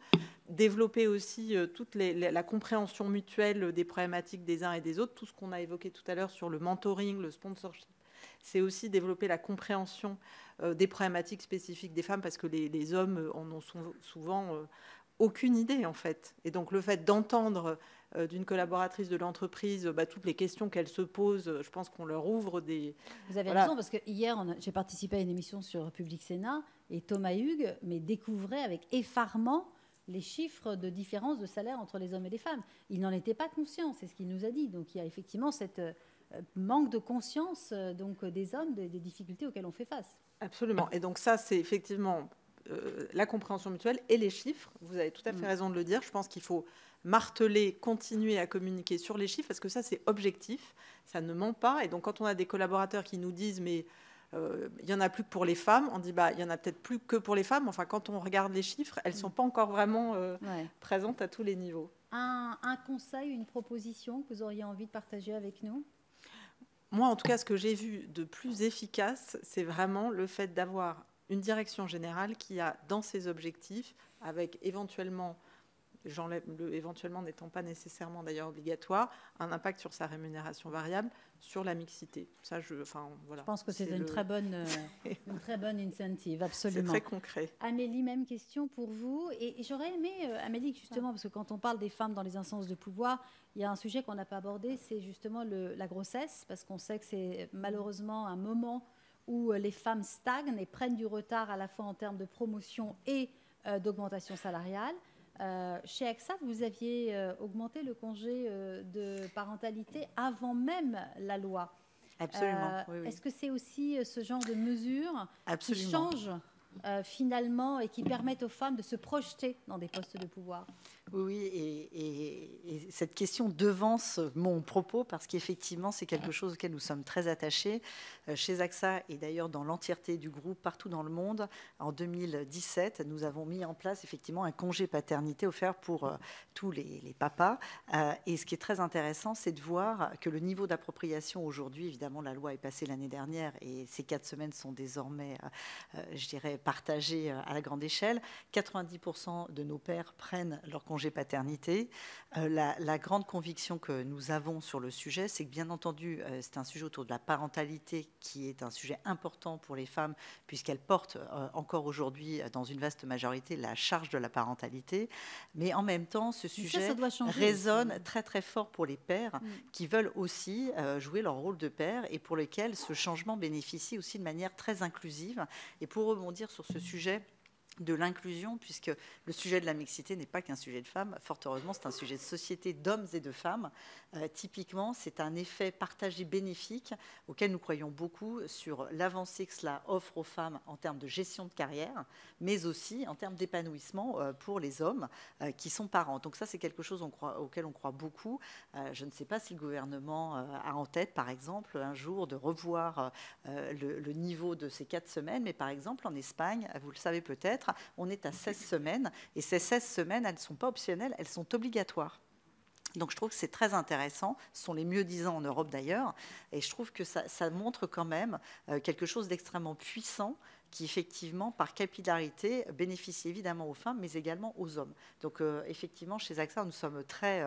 Développer aussi toute la compréhension mutuelle des problématiques des uns et des autres. Tout ce qu'on a évoqué tout à l'heure sur le mentoring, le sponsorship, c'est aussi développer la compréhension des problématiques spécifiques des femmes parce que les hommes en ont souvent aucune idée en fait. Et donc le fait d'entendre d'une collaboratrice de l'entreprise toutes les questions qu'elle se pose, je pense qu'on leur ouvre des... Vous avez raison, parce que hier, j'ai participé à une émission sur Public Sénat et Thomas Hugues découvrait avec effarement les chiffres de différence de salaire entre les hommes et les femmes. Il n'en était pas conscient, c'est ce qu'il nous a dit. Donc il y a effectivement cette manque de conscience des hommes, des difficultés auxquelles on fait face. Absolument. Et donc ça, c'est effectivement la compréhension mutuelle et les chiffres. Vous avez tout à fait raison de le dire. Je pense qu'il faut marteler, continuer à communiquer sur les chiffres, parce que ça, c'est objectif, ça ne ment pas. Et donc, quand on a des collaborateurs qui nous disent « mais il n'y en a plus que pour les femmes », on dit « il n'y en a peut-être plus que pour les femmes ». Enfin, quand on regarde les chiffres, elles ne sont pas encore vraiment présentes à tous les niveaux. Un conseil, une proposition que vous auriez envie de partager avec nous? Moi, en tout cas, ce que j'ai vu de plus efficace, c'est vraiment le fait d'avoir une direction générale qui a dans ses objectifs, avec éventuellement éventuellement n'étant pas nécessairement d'ailleurs obligatoire, un impact sur sa rémunération variable, sur la mixité. Ça, voilà. Je pense que c'est une très bonne incentive, absolument. C'est très concret. Amélie, même question pour vous. Et j'aurais aimé, Amélie, justement, parce que quand on parle des femmes dans les instances de pouvoir, il y a un sujet qu'on n'a pas abordé, c'est justement la grossesse, parce qu'on sait que c'est malheureusement un moment où les femmes stagnent et prennent du retard à la fois en termes de promotion et d'augmentation salariale. Chez AXA, vous aviez augmenté le congé de parentalité avant même la loi. Absolument. Oui. Est-ce que c'est aussi ce genre de mesures Absolument. qui changent finalement, et qui permettent aux femmes de se projeter dans des postes de pouvoir. Oui, et cette question devance mon propos parce qu'effectivement, c'est quelque chose auquel nous sommes très attachés. Chez AXA et d'ailleurs dans l'entièreté du groupe, partout dans le monde, en 2017, nous avons mis en place effectivement un congé paternité offert pour tous les papas. Et ce qui est très intéressant, c'est de voir que le niveau d'appropriation aujourd'hui, évidemment, la loi est passée l'année dernière et ces 4 semaines sont désormais, je dirais, partagées à la grande échelle. 90% de nos pères prennent leur congé paternité. La grande conviction que nous avons sur le sujet, c'est que bien entendu, c'est un sujet autour de la parentalité qui est un sujet important pour les femmes puisqu'elles portent encore aujourd'hui dans une vaste majorité la charge de la parentalité. Mais en même temps, ce sujet résonne très très fort pour les pères qui veulent aussi jouer leur rôle de père et pour lesquels ce changement bénéficie aussi de manière très inclusive. Et pour rebondir sur ce sujet de l'inclusion, puisque le sujet de la mixité n'est pas qu'un sujet de femmes. Fort heureusement, c'est un sujet de société d'hommes et de femmes. Typiquement, c'est un effet partagé bénéfique auquel nous croyons beaucoup sur l'avancée que cela offre aux femmes en termes de gestion de carrière, mais aussi en termes d'épanouissement pour les hommes qui sont parents. Donc ça, c'est quelque chose auquel on croit beaucoup. Je ne sais pas si le gouvernement a en tête, par exemple, un jour de revoir le niveau de ces 4 semaines, mais par exemple, en Espagne, vous le savez peut-être, on est à 16 semaines, et ces 16 semaines, elles ne sont pas optionnelles, elles sont obligatoires. Donc je trouve que c'est très intéressant, ce sont les mieux-disants en Europe d'ailleurs, et je trouve que ça montre quand même quelque chose d'extrêmement puissant qui effectivement, par capillarité, bénéficie évidemment aux femmes, mais également aux hommes. Donc effectivement, chez AXA, nous sommes très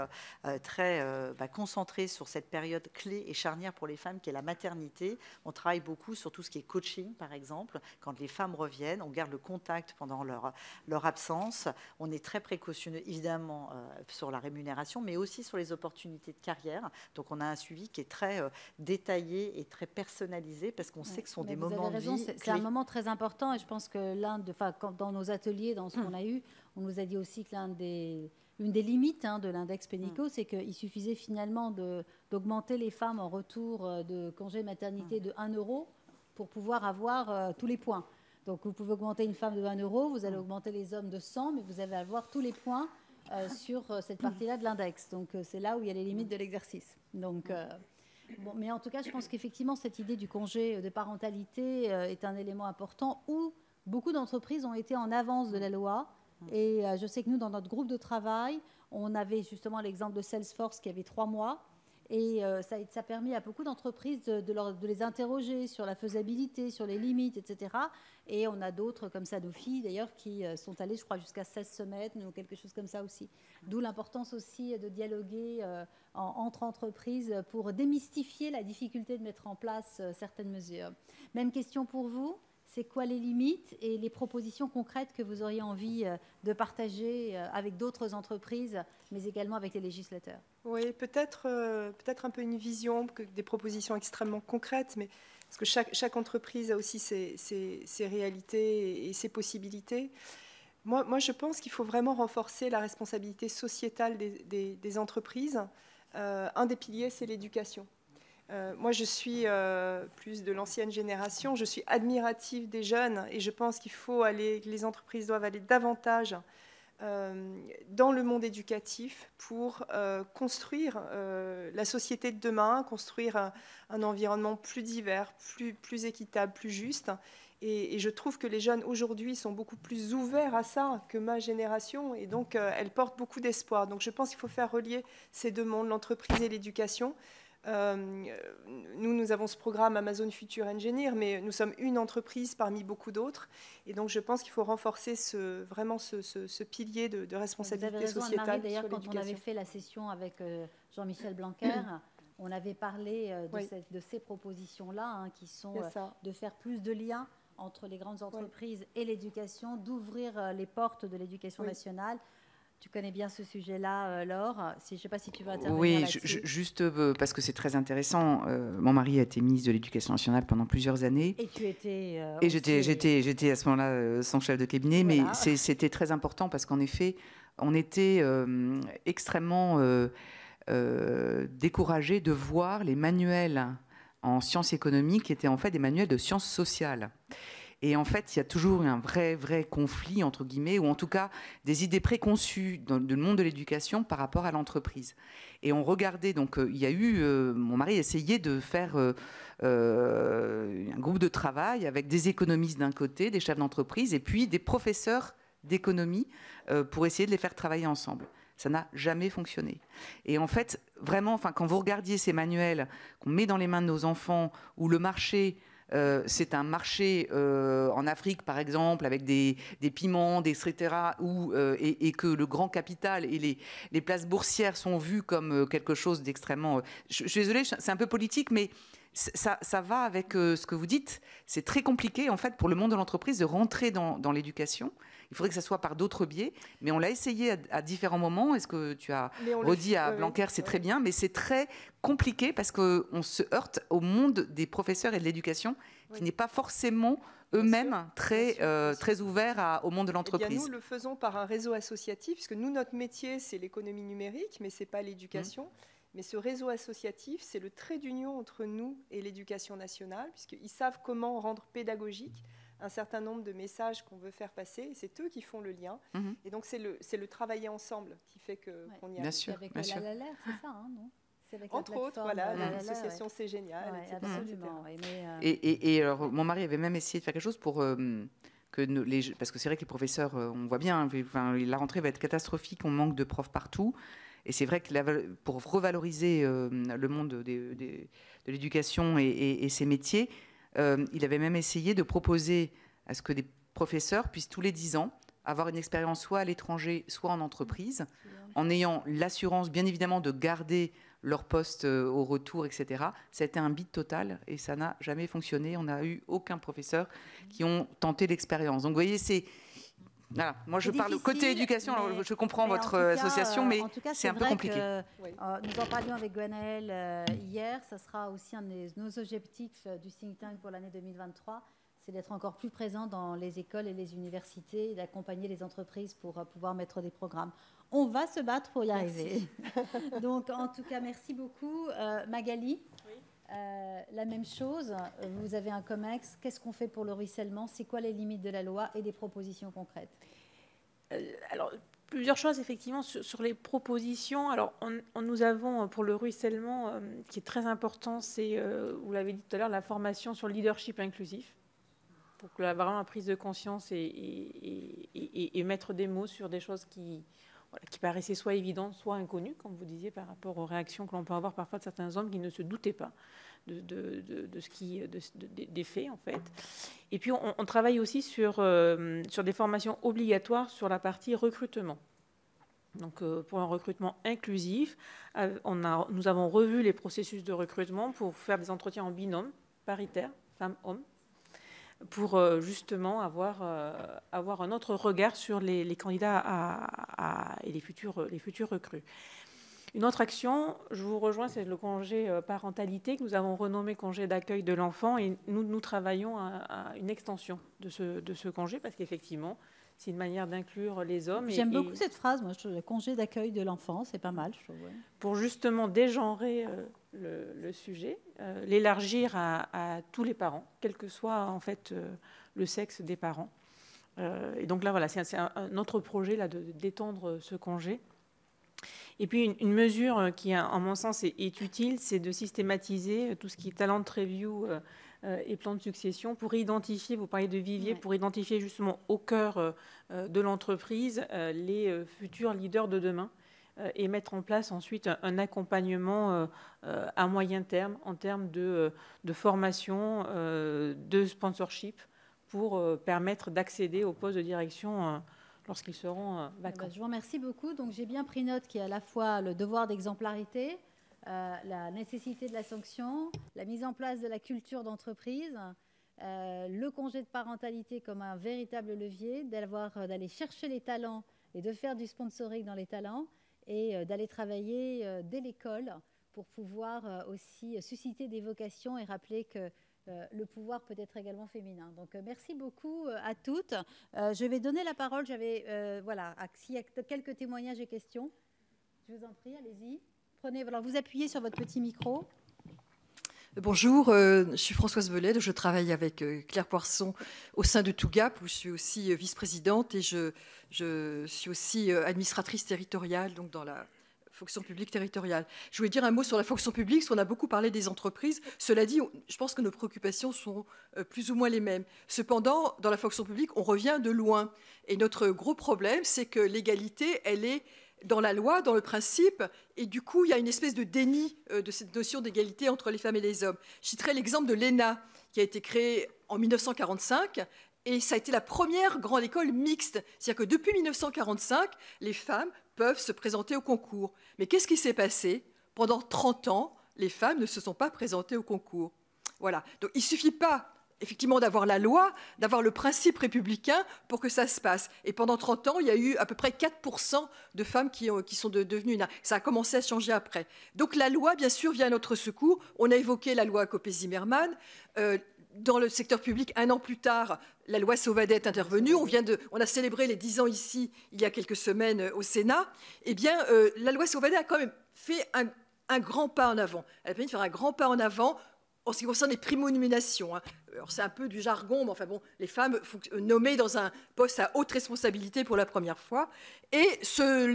concentrés sur cette période clé et charnière pour les femmes, qui est la maternité. On travaille beaucoup sur tout ce qui est coaching, par exemple. Quand les femmes reviennent, on garde le contact pendant leur absence. On est très précautionneux, évidemment, sur la rémunération, mais aussi sur les opportunités de carrière. Donc on a un suivi qui est très détaillé et très personnalisé, parce qu'on sait que ce sont des moments de vie clés. C'est un moment très important, et je pense que dans nos ateliers, dans ce qu'on a eu, on nous a dit aussi que l'une des limites de l'index Pénicaud, c'est qu'il suffisait finalement d'augmenter les femmes en retour de congé maternité de 1 € pour pouvoir avoir tous les points. Donc vous pouvez augmenter une femme de 1 €, vous allez augmenter les hommes de 100, mais vous allez avoir tous les points sur cette partie-là de l'index. Donc c'est là où il y a les limites de l'exercice. Donc bon, mais en tout cas, je pense qu'effectivement, cette idée du congé de parentalité est un élément important où beaucoup d'entreprises ont été en avance de la loi. Et je sais que nous, dans notre groupe de travail, on avait justement l'exemple de Salesforce qui avait 3 mois. Et ça a permis à beaucoup d'entreprises de les interroger sur la faisabilité, sur les limites, etc. Et on a d'autres, comme Sanofi d'ailleurs, qui sont allés, je crois, jusqu'à 16 semaines ou quelque chose comme ça aussi. D'où l'importance aussi de dialoguer entre entreprises pour démystifier la difficulté de mettre en place certaines mesures. Même question pour vous. C'est quoi les limites et les propositions concrètes que vous auriez envie de partager avec d'autres entreprises, mais également avec les législateurs? Oui, peut-être un peu une vision, des propositions extrêmement concrètes, mais parce que chaque entreprise a aussi ses réalités et ses possibilités. Moi, je pense qu'il faut vraiment renforcer la responsabilité sociétale des entreprises. Un des piliers, c'est l'éducation. Moi, je suis plus de l'ancienne génération, je suis admirative des jeunes et je pense que les entreprises doivent aller davantage dans le monde éducatif pour construire la société de demain, construire un environnement plus divers, plus équitable, plus juste. Et je trouve que les jeunes aujourd'hui sont beaucoup plus ouverts à ça que ma génération, et donc elles portent beaucoup d'espoir. Donc je pense qu'il faut faire relier ces deux mondes, l'entreprise et l'éducation. Nous avons ce programme Amazon Future Engineer, mais nous sommes une entreprise parmi beaucoup d'autres. Et donc, je pense qu'il faut renforcer ce pilier de responsabilité sociétale. Vous avez raison, Anne-Marie. D'ailleurs, quand on avait fait la session avec Jean-Michel Blanquer, on avait parlé de ces propositions-là, qui sont de faire plus de liens entre les grandes entreprises et l'éducation, d'ouvrir les portes de l'éducation nationale. Tu connais bien ce sujet-là, Laure. Je ne sais pas si tu veux intervenir là-dessus. Oui, juste parce que c'est très intéressant. Mon mari a été ministre de l'Éducation nationale pendant plusieurs années. Et tu étais... et j'étais à ce moment-là son chef de cabinet. Voilà. Mais c'était très important parce qu'en effet, on était extrêmement découragés de voir les manuels en sciences économiques qui étaient en fait des manuels de sciences sociales. Et en fait, il y a toujours un vrai conflit, entre guillemets, ou en tout cas des idées préconçues dans le monde de l'éducation par rapport à l'entreprise. Et on regardait, donc il y a eu, mon mari essayait de faire un groupe de travail avec des économistes d'un côté, des chefs d'entreprise, et puis des professeurs d'économie pour essayer de les faire travailler ensemble. Ça n'a jamais fonctionné. Et en fait, vraiment, quand vous regardiez ces manuels qu'on met dans les mains de nos enfants, où le marché... c'est un marché en Afrique, par exemple, avec des piments, etc., et que le grand capital et les places boursières sont vues comme quelque chose d'extrêmement... Je suis désolée, c'est un peu politique, mais ça va avec ce que vous dites. C'est très compliqué, en fait, pour le monde de l'entreprise de rentrer dans l'éducation. Il faudrait que ça soit par d'autres biais, mais on l'a essayé à différents moments. Est-ce que tu as redit à Blanquer, c'est très bien, mais c'est très compliqué parce qu'on se heurte au monde des professeurs et de l'éducation qui n'est pas forcément eux-mêmes très ouverts au monde de l'entreprise. Nous le faisons par un réseau associatif, puisque nous, notre métier, c'est l'économie numérique, mais ce n'est pas l'éducation. Mais ce réseau associatif, c'est le trait d'union entre nous et l'éducation nationale, puisqu'ils savent comment rendre pédagogique un certain nombre de messages qu'on veut faire passer, et c'est eux qui font le lien. Et donc, c'est le travailler ensemble qui fait qu'on y arrive. Bien sûr, avec la LALER, c'est ça, non? Entre autres, voilà, l'association C'est Génial, etc. Absolument, Et alors, mon mari avait même essayé de faire quelque chose pour... parce que c'est vrai que les professeurs, on voit bien, la rentrée va être catastrophique, on manque de profs partout. Et c'est vrai que pour revaloriser le monde de l'éducation et ses métiers, il avait même essayé de proposer à ce que des professeurs puissent tous les 10 ans avoir une expérience soit à l'étranger, soit en entreprise, en ayant l'assurance, bien évidemment, de garder leur poste au retour, etc. Ça a été un bide total et ça n'a jamais fonctionné. On n'a eu aucun professeur qui ont tenté l'expérience. Donc, vous voyez, c'est... Voilà. Moi, je parle côté éducation. Alors, je comprends votre association, mais c'est un peu compliqué. Nous en parlions avec Gwenaëlle hier. Ça sera aussi un de nos objectifs du think tank pour l'année 2023. C'est d'être encore plus présent dans les écoles et les universités et d'accompagner les entreprises pour pouvoir mettre des programmes. On va se battre pour y arriver. Donc, en tout cas, merci beaucoup. Magali, la même chose. Vous avez un COMEX. Qu'est-ce qu'on fait pour le ruissellement? C'est quoi les limites de la loi et des propositions concrètes? Alors, plusieurs choses, effectivement, sur les propositions. Alors, nous avons, pour le ruissellement, qui est très important, c'est, vous l'avez dit tout à l'heure, la formation sur le leadership inclusif, pour que vraiment la prise de conscience et mettre des mots sur des choses qui paraissaient soit évidentes, soit inconnues, comme vous disiez, par rapport aux réactions que l'on peut avoir parfois de certains hommes qui ne se doutaient pas des faits, en fait. Et puis, on travaille aussi sur des formations obligatoires sur la partie recrutement. Donc, pour un recrutement inclusif, nous avons revu les processus de recrutement pour faire des entretiens en binôme, paritaire, femmes-hommes, pour justement avoir un autre regard sur les candidats et les futurs recrues. Une autre action, je vous rejoins, c'est le congé parentalité que nous avons renommé congé d'accueil de l'enfant, et nous travaillons à une extension de ce congé, parce qu'effectivement, c'est une manière d'inclure les hommes. J'aime beaucoup cette phrase, moi, je trouve, le congé d'accueil de l'enfant, c'est pas mal, je trouve. Ouais. Pour justement dégenrer le sujet, l'élargir à tous les parents, quel que soit en fait le sexe des parents. Et donc là, voilà, c'est un autre projet là, d'étendre ce congé. Et puis une mesure qui, en mon sens, est utile, c'est de systématiser tout ce qui est talent review et plan de succession pour identifier, vous parlez de vivier, pour identifier justement au cœur de l'entreprise les futurs leaders de demain et mettre en place ensuite un accompagnement à moyen terme en termes de formation, de sponsorship pour permettre d'accéder au poste de direction lorsqu'ils seront vacants. Je vous remercie beaucoup. Donc, j'ai bien pris note qu'il y a à la fois le devoir d'exemplarité, la nécessité de la sanction, la mise en place de la culture d'entreprise, le congé de parentalité comme un véritable levier, d'aller chercher les talents et de faire du sponsoring dans les talents et d'aller travailler dès l'école pour pouvoir aussi susciter des vocations et rappeler que le pouvoir peut être également féminin. Donc, merci beaucoup à toutes. Je vais donner la parole. S'il y a quelques témoignages et questions, je vous en prie, allez-y. Alors, vous appuyez sur votre petit micro. Bonjour, je suis Françoise Bellet, je travaille avec Claire Poisson au sein de TOUGAP, où je suis aussi vice-présidente et je suis aussi administratrice territoriale, donc dans la fonction publique territoriale. Je voulais dire un mot sur la fonction publique, parce qu'on a beaucoup parlé des entreprises. Cela dit, je pense que nos préoccupations sont plus ou moins les mêmes. Cependant, dans la fonction publique, on revient de loin. Et notre gros problème, c'est que l'égalité, elle est dans la loi, dans le principe, et du coup, il y a une espèce de déni de cette notion d'égalité entre les femmes et les hommes. Je citerai l'exemple de l'ENA, qui a été créée en 1945, et ça a été la première grande école mixte. C'est-à-dire que depuis 1945, les femmes peuvent se présenter au concours. Mais qu'est-ce qui s'est passé? Pendant 30 ans, les femmes ne se sont pas présentées au concours. Voilà. Donc il ne suffit pas, effectivement, d'avoir la loi, d'avoir le principe républicain pour que ça se passe. Et pendant 30 ans, il y a eu à peu près 4% de femmes qui sont devenues... Ça a commencé à changer après. Donc la loi, bien sûr, vient à notre secours. On a évoqué la loi Copé-Zimmermann. Dans le secteur public, 1 an plus tard, la loi Sauvadet est intervenue. On a célébré les 10 ans ici, il y a quelques semaines, au Sénat. Eh bien, la loi Sauvadet a quand même fait un grand pas en avant. Elle a permis de faire un grand pas en avant en ce qui concerne les primo-nominations. Alors, c'est un peu du jargon, mais enfin bon, les femmes nommées dans un poste à haute responsabilité pour la première fois. Et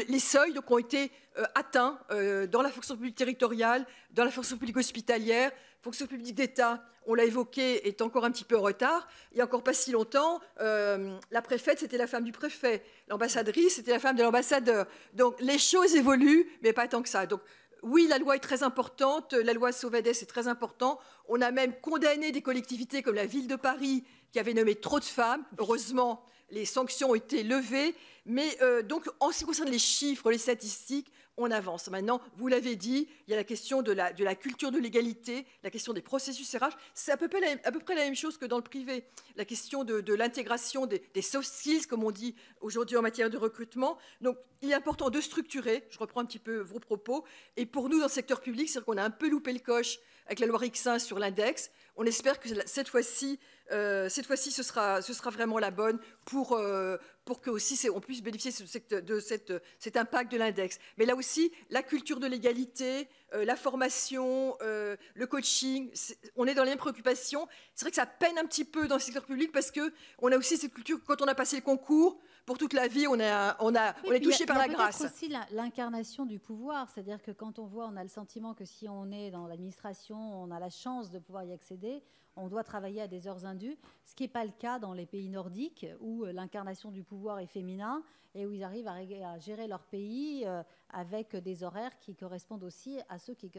les seuils donc, ont été atteints dans la fonction publique territoriale, dans la fonction publique hospitalière, fonction publique d'État, on l'a évoqué, est encore un petit peu en retard. Il n'y a encore pas si longtemps, la préfète, c'était la femme du préfet. L'ambassadrice, c'était la femme de l'ambassadeur. Donc, les choses évoluent, mais pas tant que ça. Donc, oui, la loi est très importante. La loi Sauvadet, c'est très important. On a même condamné des collectivités comme la ville de Paris, qui avait nommé trop de femmes. Heureusement, les sanctions ont été levées. Mais donc, en ce qui concerne les chiffres, les statistiques, on avance. Maintenant, vous l'avez dit, il y a la question de la culture de l'égalité, la question des processus RH. C'est à peu près la même chose que dans le privé. La question de l'intégration des soft skills, comme on dit aujourd'hui en matière de recrutement. Donc, il est important de structurer. Je reprends un petit peu vos propos. Et pour nous, dans le secteur public, c'est qu'on a un peu loupé le coche avec la loi Rixin sur l'index. On espère que cette fois-ci, ce sera vraiment la bonne pour que aussi on puisse bénéficier de cet impact de l'index. Mais là aussi, la culture de l'égalité, la formation, le coaching, on est dans les mêmes préoccupations. C'est vrai que ça peine un petit peu dans le secteur public parce qu'on a aussi cette culture, quand on a passé le concours, pour toute la vie, on est touché par la grâce. Il y a aussi l'incarnation du pouvoir, c'est-à-dire que quand on voit, on a le sentiment que si on est dans l'administration, on a la chance de pouvoir y accéder, on doit travailler à des heures indues, ce qui n'est pas le cas dans les pays nordiques où l'incarnation du pouvoir est féminin et où ils arrivent à gérer leur pays avec des horaires qui correspondent aussi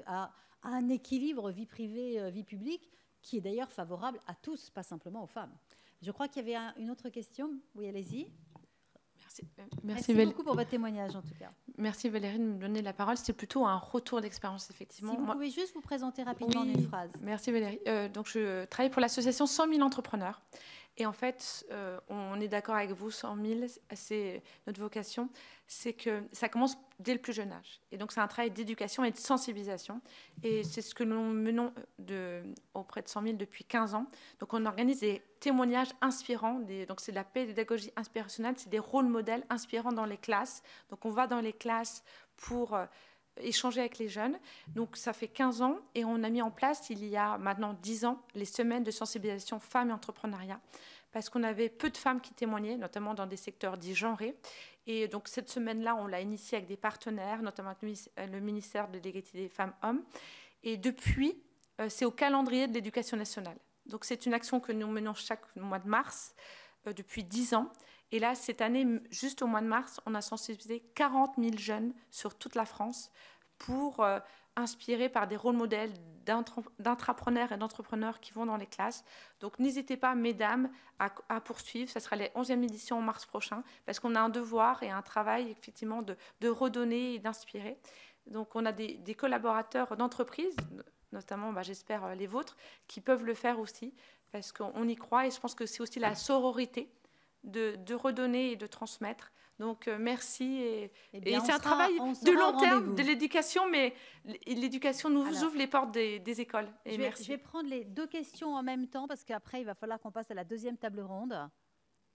à un équilibre vie privée, vie publique, qui est d'ailleurs favorable à tous, pas simplement aux femmes. Je crois qu'il y avait une autre question. Oui, allez-y. Merci beaucoup pour votre témoignage, en tout cas. Merci Valérie de me donner la parole. C'est plutôt un retour d'expérience, effectivement. Si vous pouvez juste vous présenter rapidement en une phrase. Merci Valérie. Donc, je travaille pour l'association 100 000 entrepreneurs. Et en fait, on est d'accord avec vous, 100 000, c'est notre vocation, c'est que ça commence dès le plus jeune âge. Et donc, c'est un travail d'éducation et de sensibilisation. Et c'est ce que nous menons auprès de 100 000 depuis 15 ans. Donc, on organise des témoignages inspirants. Donc, c'est de la pédagogie inspirationnelle, c'est des rôles modèles inspirants dans les classes. Donc, on va dans les classes pour échanger avec les jeunes. Donc, ça fait 15 ans et on a mis en place, il y a maintenant 10 ans, les semaines de sensibilisation femmes et entrepreneuriat, parce qu'on avait peu de femmes qui témoignaient, notamment dans des secteurs dits genrés. Et donc, cette semaine-là, on l'a initiée avec des partenaires, notamment le ministère de l'égalité des femmes-hommes. Et depuis, c'est au calendrier de l'éducation nationale. Donc, c'est une action que nous menons chaque mois de mars depuis 10 ans. Et là, cette année, juste au mois de mars, on a sensibilisé 40 000 jeunes sur toute la France pour inspirés par des rôles modèles d'intrapreneurs et d'entrepreneurs qui vont dans les classes. Donc, n'hésitez pas, mesdames, à poursuivre. Ça sera la 11e édition en mars prochain, parce qu'on a un devoir et un travail, effectivement, de redonner et d'inspirer. Donc, on a des collaborateurs d'entreprises, notamment, j'espère, les vôtres, qui peuvent le faire aussi, parce qu'on y croit. Et je pense que c'est aussi la sororité de redonner et de transmettre. Donc, merci. Et c'est un travail de long terme, de l'éducation, mais l'éducation nous ouvre les portes des écoles. Et je vais prendre les deux questions en même temps, parce qu'après, il va falloir qu'on passe à la deuxième table ronde.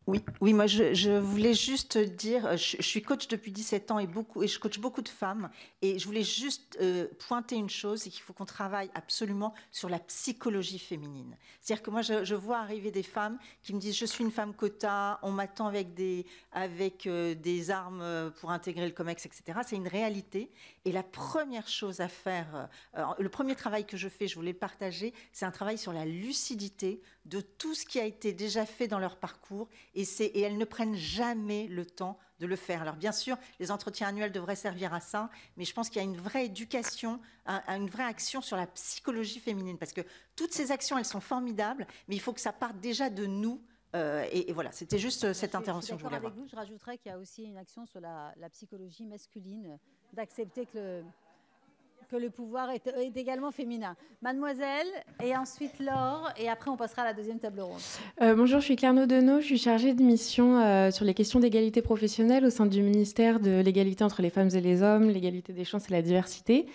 Oui, moi je voulais juste dire, je suis coach depuis 17 ans et je coach beaucoup de femmes, et je voulais juste pointer une chose, c'est qu'il faut qu'on travaille absolument sur la psychologie féminine. C'est-à-dire que moi je vois arriver des femmes qui me disent je suis une femme quota, on m'attend avec des armes pour intégrer le COMEX, etc. C'est une réalité, et la première chose à faire, le premier travail que je fais, je voulais le partager, c'est un travail sur la lucidité de tout ce qui a été déjà fait dans leur parcours, et elles ne prennent jamais le temps de le faire. Alors bien sûr, les entretiens annuels devraient servir à ça, mais je pense qu'il y a une vraie éducation, une vraie action sur la psychologie féminine, parce que toutes ces actions, elles sont formidables, mais il faut que ça parte déjà de nous. Et voilà, c'était juste cette intervention que je voulais avoir. Avec vous, je rajouterais qu'il y a aussi une action sur la psychologie masculine, d'accepter que le pouvoir est également féminin. Mademoiselle, et ensuite Laure, et après on passera à la deuxième table ronde. Bonjour, je suis Claire Naudenot, je suis chargée de mission sur les questions d'égalité professionnelle au sein du ministère de l'égalité entre les femmes et les hommes, l'égalité des chances et la diversité.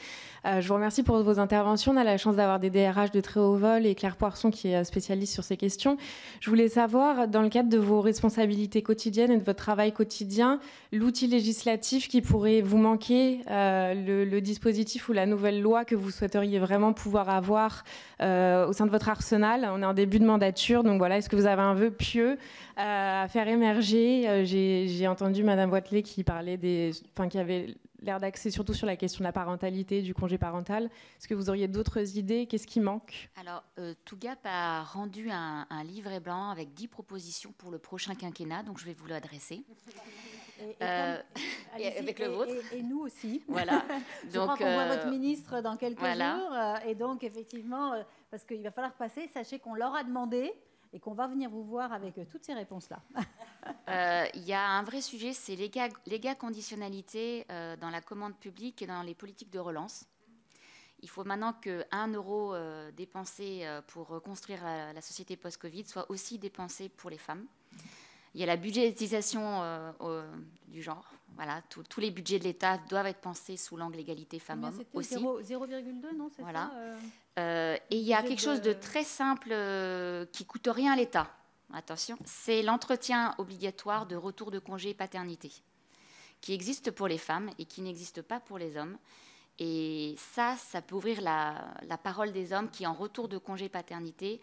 Je vous remercie pour vos interventions. On a la chance d'avoir des DRH de très haut vol et Claire Poisson qui est spécialiste sur ces questions. Je voulais savoir, dans le cadre de vos responsabilités quotidiennes et de votre travail quotidien, l'outil législatif qui pourrait vous manquer, le dispositif ou la nouvelle loi que vous souhaiteriez vraiment pouvoir avoir au sein de votre arsenal. On est en début de mandature, donc voilà, est-ce que vous avez un vœu pieux à faire émerger? J'ai entendu Madame Boitelet qui parlait qui avait l'air d'axer surtout sur la question de la parentalité, du congé parental. Est-ce que vous auriez d'autres idées? Qu'est-ce qui manque? Alors, Tougap a rendu un livret blanc avec 10 propositions pour le prochain quinquennat, donc je vais vous l'adresser. Avec le vôtre. Et nous aussi. Voilà. Je crois qu'on voit votre ministre dans quelques jours. Et donc, effectivement, parce qu'il va falloir passer, sachez qu'on leur a demandé et qu'on va venir vous voir avec toutes ces réponses-là. Il y a un vrai sujet, c'est l'égaconditionnalité dans la commande publique et dans les politiques de relance. Il faut maintenant que 1 euro dépensé pour construire la société post-Covid soit aussi dépensé pour les femmes. Il y a la budgétisation du genre. Voilà, tous les budgets de l'État doivent être pensés sous l'angle égalité femmes-hommes aussi. 0,2, non, c'est voilà. Ça et il y a quelque chose de très simple qui ne coûte rien à l'État. Attention, c'est l'entretien obligatoire de retour de congé paternité, qui existe pour les femmes et qui n'existe pas pour les hommes. Et ça peut ouvrir la parole des hommes qui, en retour de congé paternité,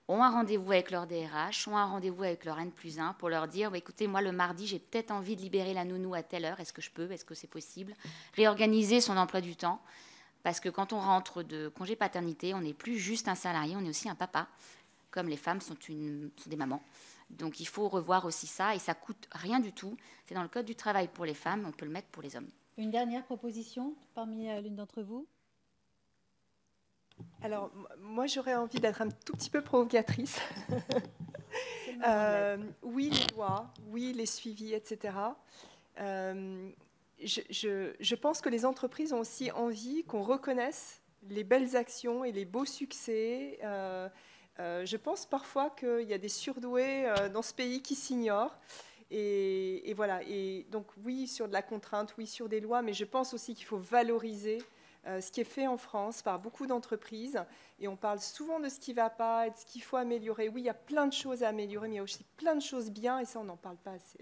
ont un rendez-vous avec leur DRH, ont un rendez-vous avec leur N+1 pour leur dire écoutez, moi, le mardi, j'ai peut-être envie de libérer la nounou à telle heure. Est-ce que je peux? Est-ce que c'est possible? Réorganiser son emploi du temps. Parce que quand on rentre de congé paternité, on n'est plus juste un salarié, on est aussi un papa, comme les femmes sont des mamans. Donc il faut revoir aussi ça, et ça ne coûte rien du tout. C'est dans le Code du travail pour les femmes, on peut le mettre pour les hommes. Une dernière proposition parmi l'une d'entre vous? Alors, moi, j'aurais envie d'être un tout petit peu provocatrice. Oui, les lois, oui, les suivis, etc. Je pense que les entreprises ont aussi envie qu'on reconnaisse les belles actions et les beaux succès. Je pense parfois qu'il y a des surdoués dans ce pays qui s'ignorent. Et voilà. Et donc, oui, sur de la contrainte, oui, sur des lois, mais je pense aussi qu'il faut valoriser ce qui est fait en France par beaucoup d'entreprises. Et on parle souvent de ce qui ne va pas et de ce qu'il faut améliorer. Oui, il y a plein de choses à améliorer, mais il y a aussi plein de choses bien, et ça, on n'en parle pas assez.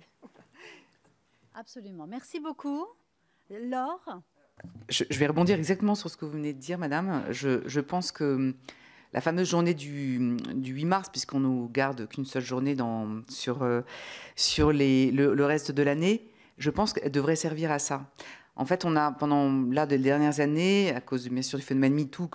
Absolument. Merci beaucoup. Laure? Je vais rebondir exactement sur ce que vous venez de dire, madame. Je pense que la fameuse journée du 8 mars, puisqu'on nous garde qu'une seule journée sur le reste de l'année, je pense qu'elle devrait servir à ça. En fait, on a, pendant les dernières années, à cause bien sûr du phénomène MeToo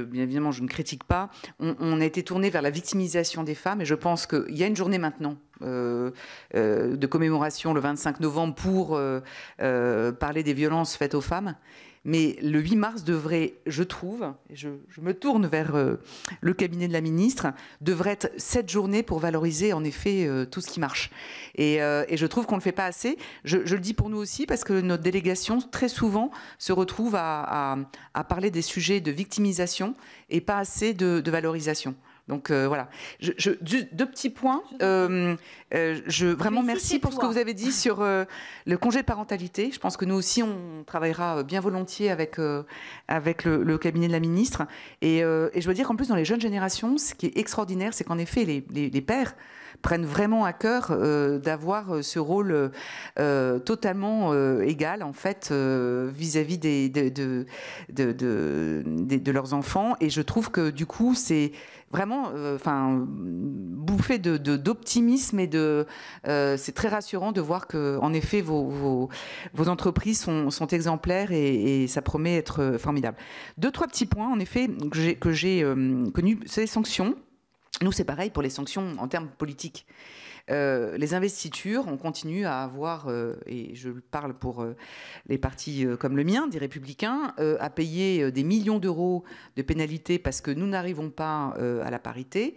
bien évidemment, je ne critique pas, on a été tourné vers la victimisation des femmes, et je pense qu'il y a une journée maintenant de commémoration le 25 novembre pour parler des violences faites aux femmes. Mais le 8 mars devrait, je trouve, je me tourne vers le cabinet de la ministre, devrait être cette journée pour valoriser en effet tout ce qui marche. Et je trouve qu'on ne le fait pas assez. Je le dis pour nous aussi parce que notre délégation très souvent se retrouve à parler des sujets de victimisation et pas assez de valorisation. Donc voilà. Deux petits points. Vraiment merci pour ce que vous avez dit sur le congé de parentalité. Je pense que nous aussi, on travaillera bien volontiers avec le cabinet de la ministre. Et je dois dire qu'en plus, dans les jeunes générations, ce qui est extraordinaire, c'est qu'en effet, les pères prennent vraiment à cœur d'avoir ce rôle totalement égal, en fait, vis-à-vis de leurs enfants. Et je trouve que, du coup, c'est vraiment bouffé d'optimisme et c'est très rassurant de voir que, en effet, vos entreprises sont exemplaires et ça promet être formidable. 2-3 petits points, en effet, que j'ai connus, c'est les sanctions. Nous, c'est pareil pour les sanctions en termes politiques. Les investitures, on continue à avoir, et je parle pour les partis comme le mien, des Républicains, à payer des millions d'euros de pénalités parce que nous n'arrivons pas à la parité.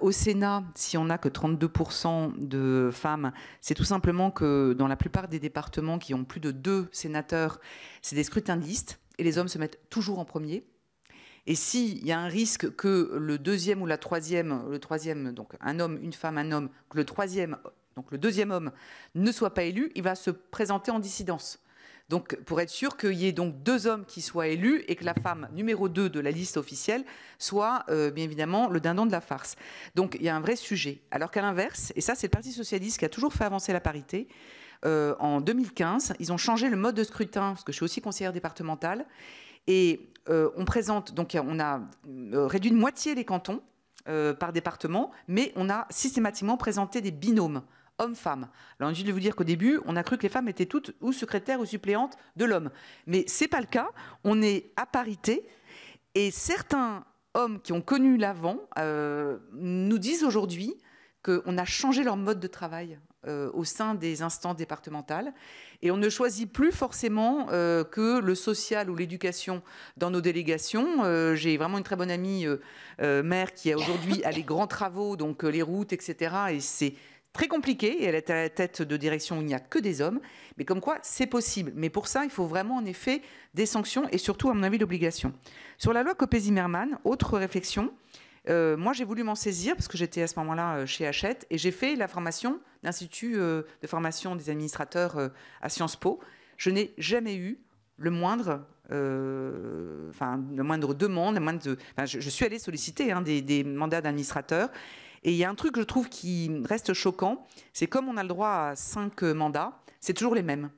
Au Sénat, si on n'a que 32% de femmes, c'est tout simplement que dans la plupart des départements qui ont plus de 2 sénateurs, c'est des scrutins de liste et les hommes se mettent toujours en premier. Et s'il y a un risque que le deuxième ou le troisième, donc un homme, une femme, un homme, que le troisième, donc le deuxième homme, ne soit pas élu, il va se présenter en dissidence. Donc, pour être sûr qu'il y ait donc 2 hommes qui soient élus et que la femme numéro 2 de la liste officielle soit, bien évidemment, le dindon de la farce. Donc, il y a un vrai sujet. Alors qu'à l'inverse, et ça, c'est le Parti socialiste qui a toujours fait avancer la parité, en 2015, ils ont changé le mode de scrutin, parce que je suis aussi conseillère départementale, et on présente, donc on a réduit de moitié les cantons par département, mais on a systématiquement présenté des binômes hommes-femmes. Alors, je vais vous dire qu'au début, on a cru que les femmes étaient toutes ou secrétaires ou suppléantes de l'homme. Mais ce n'est pas le cas. On est à parité. Et certains hommes qui ont connu l'avant nous disent aujourd'hui qu'on a changé leur mode de travail au sein des instances départementales. Et on ne choisit plus forcément que le social ou l'éducation dans nos délégations. J'ai vraiment une très bonne amie maire qui a aujourd'hui les grands travaux, donc les routes, etc. Et c'est très compliqué. Et elle est à la tête de direction où il n'y a que des hommes. Mais comme quoi, c'est possible. Mais pour ça, il faut vraiment, en effet, des sanctions et surtout, à mon avis, l'obligation. Sur la loi Copé-Zimmermann, autre réflexion. Moi, j'ai voulu m'en saisir parce que j'étais à ce moment-là chez Hachette et j'ai fait la formation d'Institut de formation des administrateurs à Sciences Po. Je n'ai jamais eu le moindre demande, je suis allée solliciter des mandats d'administrateurs. Et il y a un truc que je trouve qui reste choquant, c'est comme on a le droit à 5 mandats, c'est toujours les mêmes.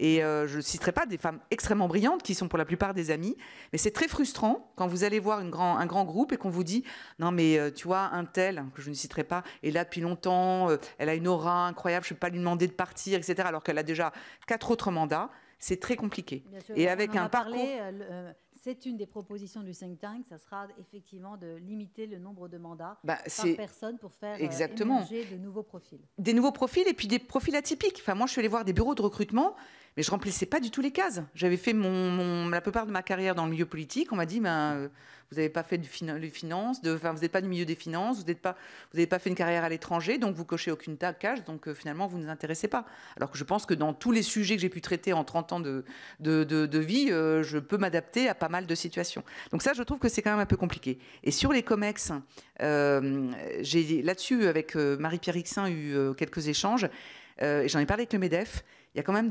Et je ne citerai pas des femmes extrêmement brillantes qui sont pour la plupart des amies, mais c'est très frustrant quand vous allez voir un grand groupe et qu'on vous dit « Non mais tu vois, un tel, que je ne citerai pas, est là depuis longtemps, elle a une aura incroyable, je ne peux pas lui demander de partir, etc. » alors qu'elle a déjà 4 autres mandats. C'est très compliqué. Bien sûr, et avec un parcours... C'est une des propositions du think tank, ça sera effectivement de limiter le nombre de mandats par personne pour faire émerger de nouveaux profils. Des nouveaux profils et puis des profils atypiques. Enfin, moi, je suis allée voir des bureaux de recrutement, mais je ne remplissais pas du tout les cases. J'avais fait la plupart de ma carrière dans le milieu politique. On m'a dit, vous n'avez pas fait les finances, vous n'êtes pas du milieu des finances, vous n'avez pas fait une carrière à l'étranger, donc vous cochez aucune case, donc finalement, vous ne nous intéressez pas. Alors que je pense que dans tous les sujets que j'ai pu traiter en 30 ans de vie, je peux m'adapter à pas mal de situations. Donc ça, je trouve que c'est quand même un peu compliqué. Et sur les COMEX, j'ai là-dessus, avec Marie-Pierre Rixin, eu quelques échanges, et j'en ai parlé avec le MEDEF. Il y a quand même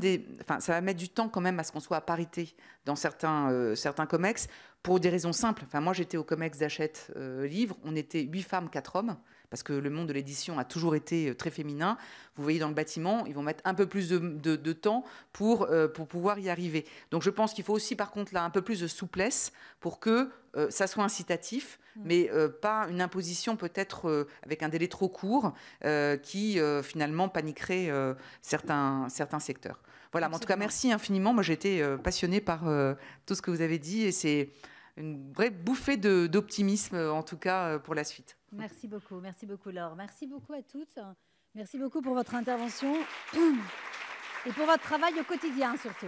ça va mettre du temps quand même à ce qu'on soit à parité dans certains COMEX pour des raisons simples. Enfin, moi, j'étais au COMEX d'Hachette Livre. On était 8 femmes, 4 hommes, parce que le monde de l'édition a toujours été très féminin. Vous voyez, dans le bâtiment, ils vont mettre un peu plus de temps pour pouvoir y arriver. Donc, je pense qu'il faut aussi, par contre, là, un peu plus de souplesse pour que ça soit incitatif, mais pas une imposition peut-être avec un délai trop court qui, finalement, paniquerait certains secteurs. Voilà, mais en tout cas, merci infiniment. Moi, j'ai été passionnée par tout ce que vous avez dit et c'est une vraie bouffée d'optimisme, en tout cas, pour la suite. Merci beaucoup Laure. Merci beaucoup à toutes. Merci beaucoup pour votre intervention et pour votre travail au quotidien surtout.